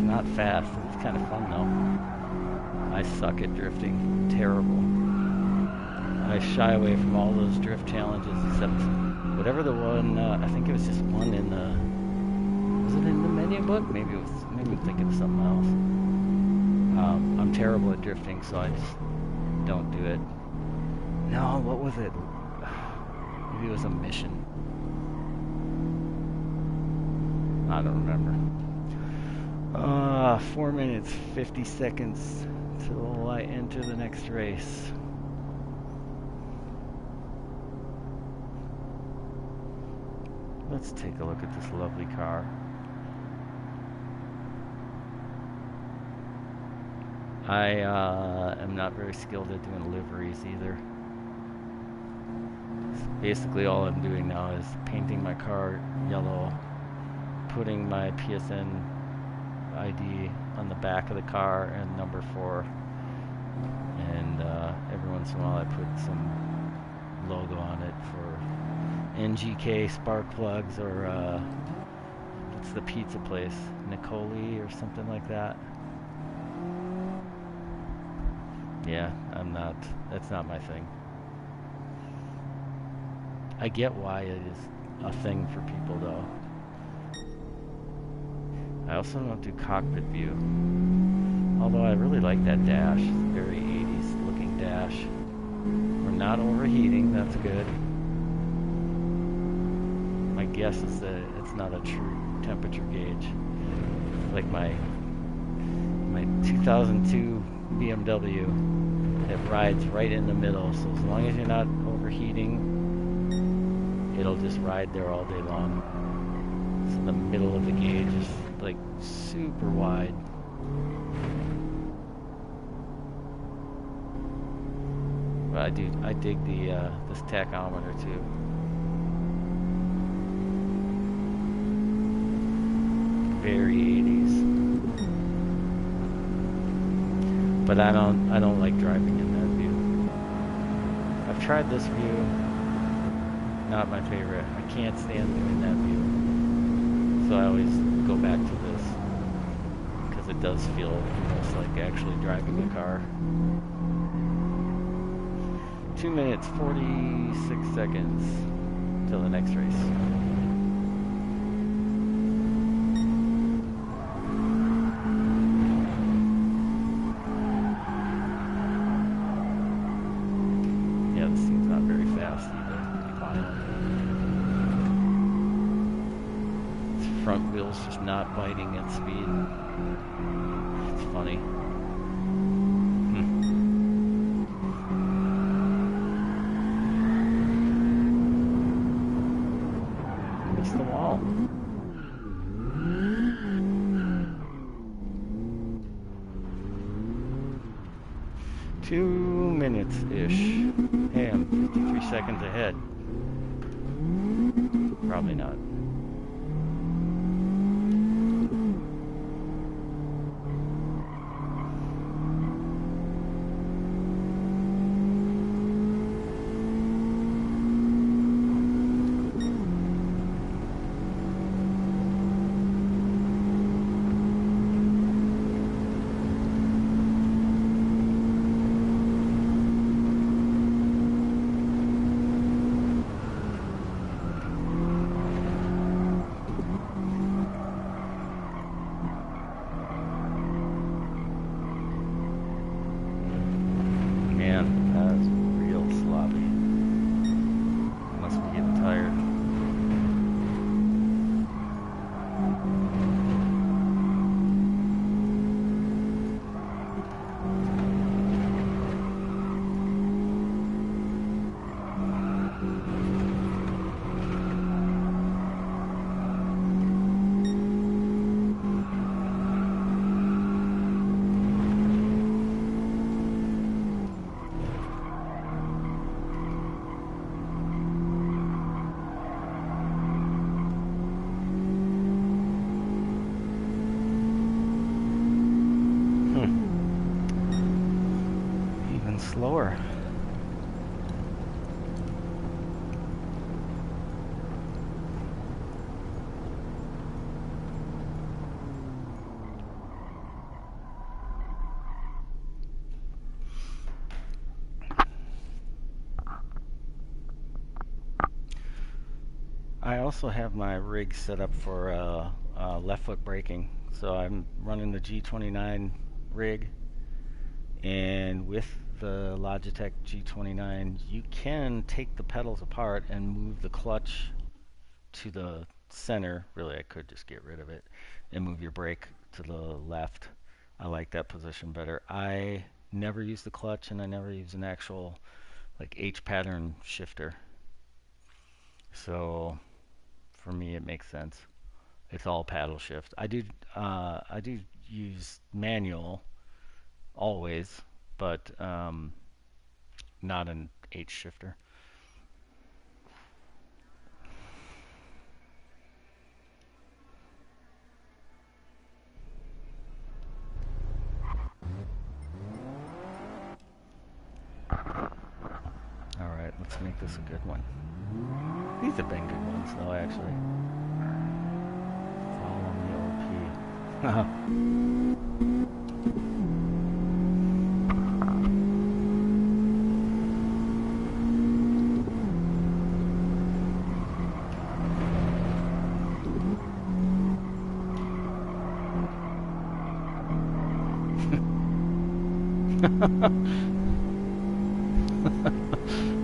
Not fast. It's kind of fun though. I suck at drifting. Terrible. I shy away from all those drift challenges except whatever the one. I think it was just one in the. Was it in the menu book? Maybe it was. Maybe I'm thinking of something else. I'm terrible at drifting, so I just don't do it. No, what was it? Maybe it was a mission. I don't remember. 4 minutes, 50 seconds till I enter the next race. Let's take a look at this lovely car. I am not very skilled at doing liveries either. So basically all I'm doing now is painting my car yellow, putting my PSN ID on the back of the car and number 4, and every once in a while I put some logo on it for NGK spark plugs or what's the pizza place, Nicoli or something like that. Yeah, that's not my thing. I get why it is a thing for people, though. I also don't do cockpit view. Although I really like that dash. It's a very 80s looking dash. We're not overheating, that's good. My guess is that it's not a true temperature gauge. Like my 2002 BMW, it rides right in the middle, so as long as you're not overheating, it'll just ride there all day long. So the middle of the gauge is like super wide. But I dig the this tachometer too. Very 80s. But I don't like driving in that view. I've tried this view. Not my favorite. I can't stand doing that view. So I always go back to this because it does feel almost like actually driving a car. 2 minutes 46 seconds till the next race. Yeah, this thing's not very fast either. Its front wheel's just not biting at speed. It's funny. The wall. Two minutes-ish. Hey, I'm 53 seconds ahead. Probably not. Slower. I also have my rig set up for left foot braking. So I'm running the G29 rig, and with the Logitech G29 you can take the pedals apart and move the clutch to the center. Really, I could just get rid of it and move your brake to the left. I like that position better. I never use the clutch, and I never use an actual like H pattern shifter. So for me it makes sense. It's all paddle shift. I do use manual always, but not an H shifter. Alright, let's make this a good one. These have been good ones though, actually. Follow me, OP.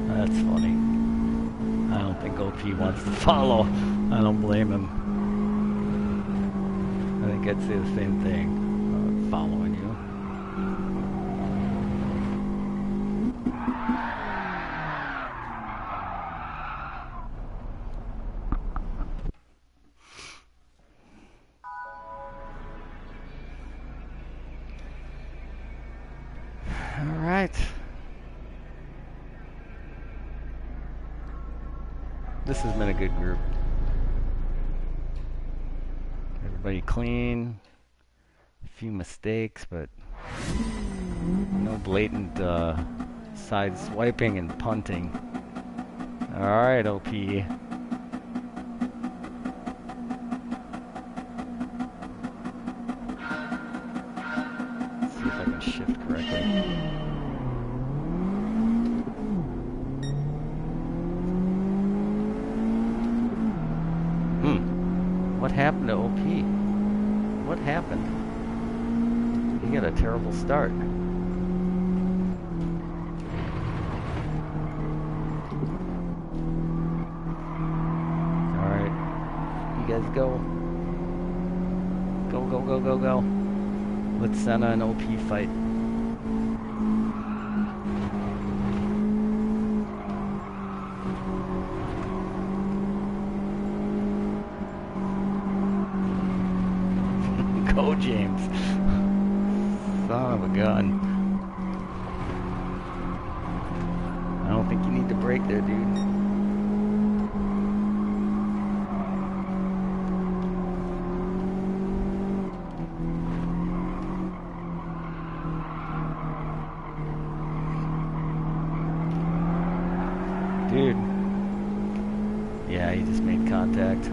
That's funny. I don't think OP wants to follow. I don't blame him. I think I'd say the same thing. Following you. All right. This has been a good group. Everybody clean. A few mistakes, but no blatant side swiping and punting. All right, OP. See if I can shift correctly. What happened to OP? What happened? He got a terrible start. Alright. You guys go. Go, go, go, go, go. Let's Senna and OP fight. Go, James. Son of a gun. I don't think you need to brake there, dude. Dude. Yeah, he just made contact.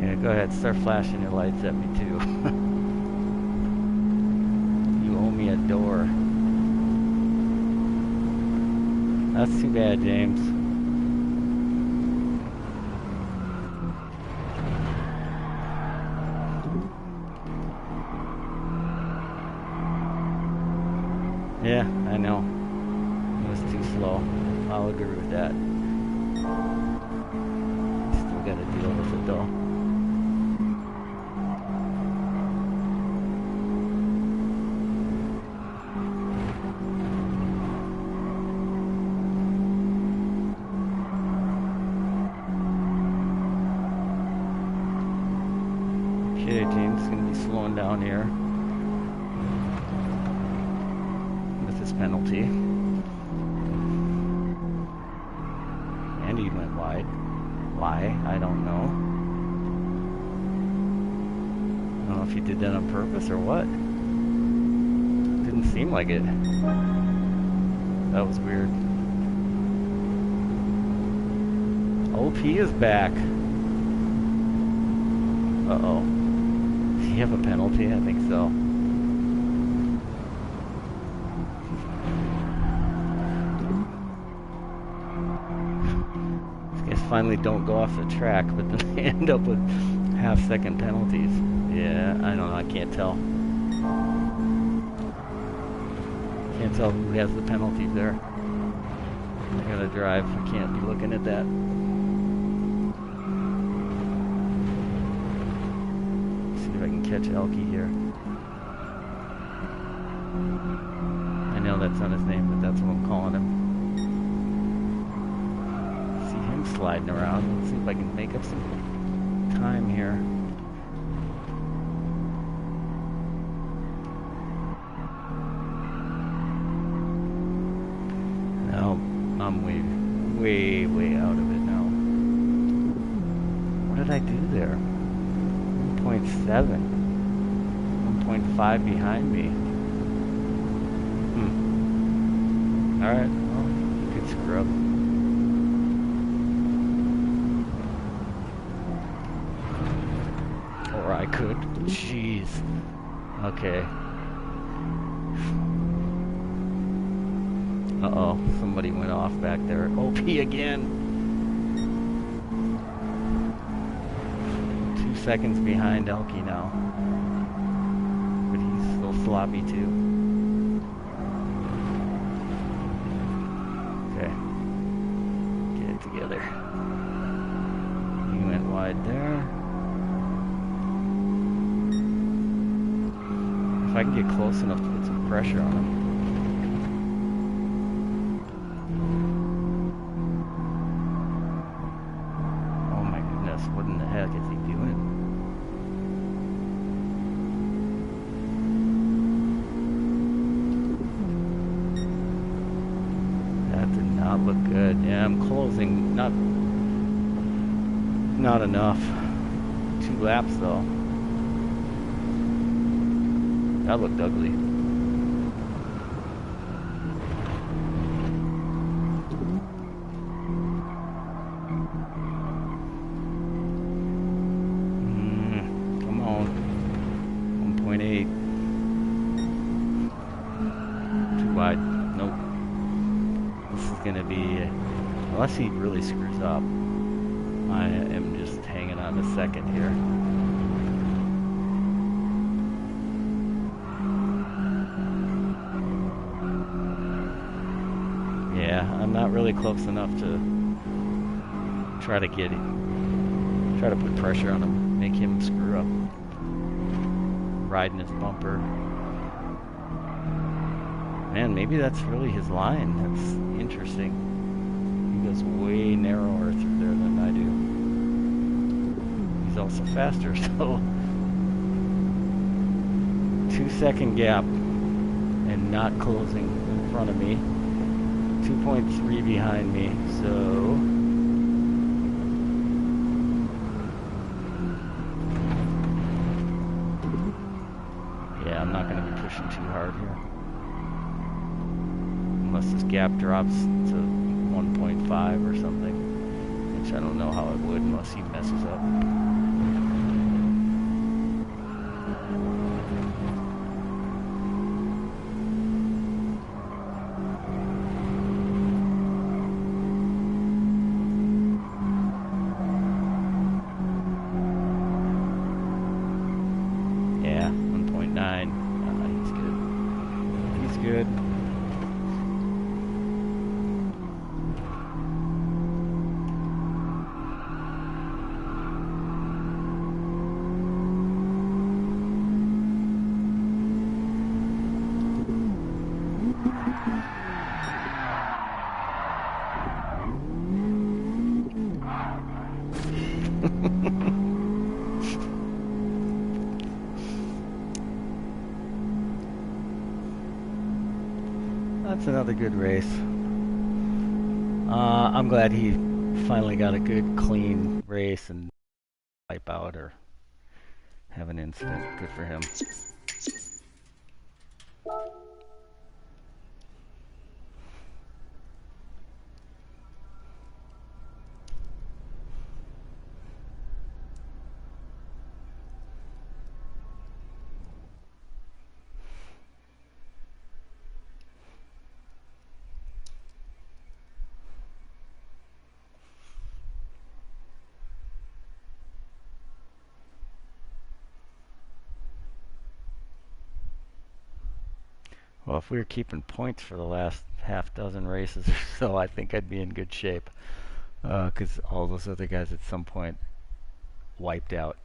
Yeah, go ahead, start flashing your lights at me too. You owe me a door. That's too bad, James. Yeah, I know. It was too slow. I'll agree with that. Still gotta deal with it though. Okay, James is going to be slowing down here with his penalty. And he went wide. Why? I don't know. I don't know if he did that on purpose or what. Didn't seem like it. That was weird. OP is back. Uh-oh. Does he have a penalty? I think so. These guys finally don't go off the track, but then they end up with half-second penalties. Yeah, I don't know. I can't tell. Can't tell who has the penalties there. I gotta drive. I can't be looking at that. I can catch Elkie here. I know that's not his name, but that's what I'm calling him. See him sliding around. Let's see if I can make up some time here. No, I'm way out of it now. What did I do there? 1.7. 1.5 behind me. Alright, well, good scrub. Or I could. Jeez. Okay. Uh-oh, somebody went off back there. OP again! 2 seconds behind Elkie now. But he's still sloppy too. Okay. Get it together. He went wide there. If I can get close enough to put some pressure on him. Oh my goodness, what in the heck is he doing? That did not look good. Yeah, I'm closing. Not enough. 2 laps though. That looked ugly. Come on. 1.8. Too wide. Nope. This is gonna be, unless he really screws up, I am just hanging on a second here. Yeah, I'm not really close enough to try to get it. Try to put pressure on him, make him screw up. Riding his bumper. Man, maybe that's really his line. That's interesting. He goes way narrower through there than I do. He's also faster, so 2-second gap and not closing in front of me. 2.3 behind me, so yeah, I'm not going to be pushing too hard here. Unless this gap drops to 1.5 or something, which I don't know how it would unless he messes up. Yeah, 1.9. He's good. He's good. That's another good race. I'm glad he finally got a good, clean race and wipe out or have an incident. Good for him. Well, if we were keeping points for the last half dozen races or so, I think I'd be in good shape. Because all those other guys at some point wiped out.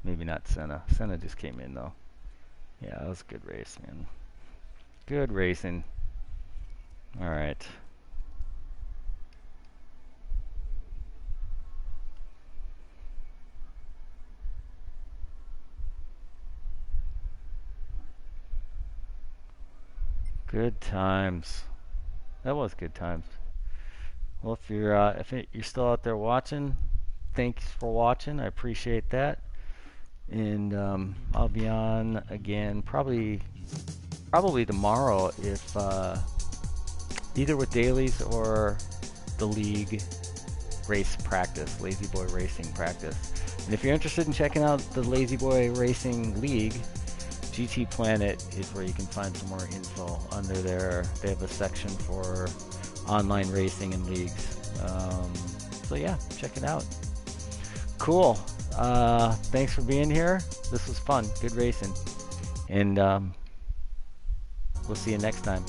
Maybe not Senna. Senna just came in, though. Yeah, that was a good race, man. Good racing. All right. Good times. That was good times. Well, if you're still out there watching, thanks for watching. I appreciate that. And I'll be on again probably tomorrow if either with dailies or the league race practice, Lazy Boy Racing practice. And if you're interested in checking out the Lazy Boy Racing League, GT Planet is where you can find some more info under there. They have a section for online racing and leagues. So yeah, check it out. Cool. Thanks for being here. This was fun. Good racing. And We'll see you next time.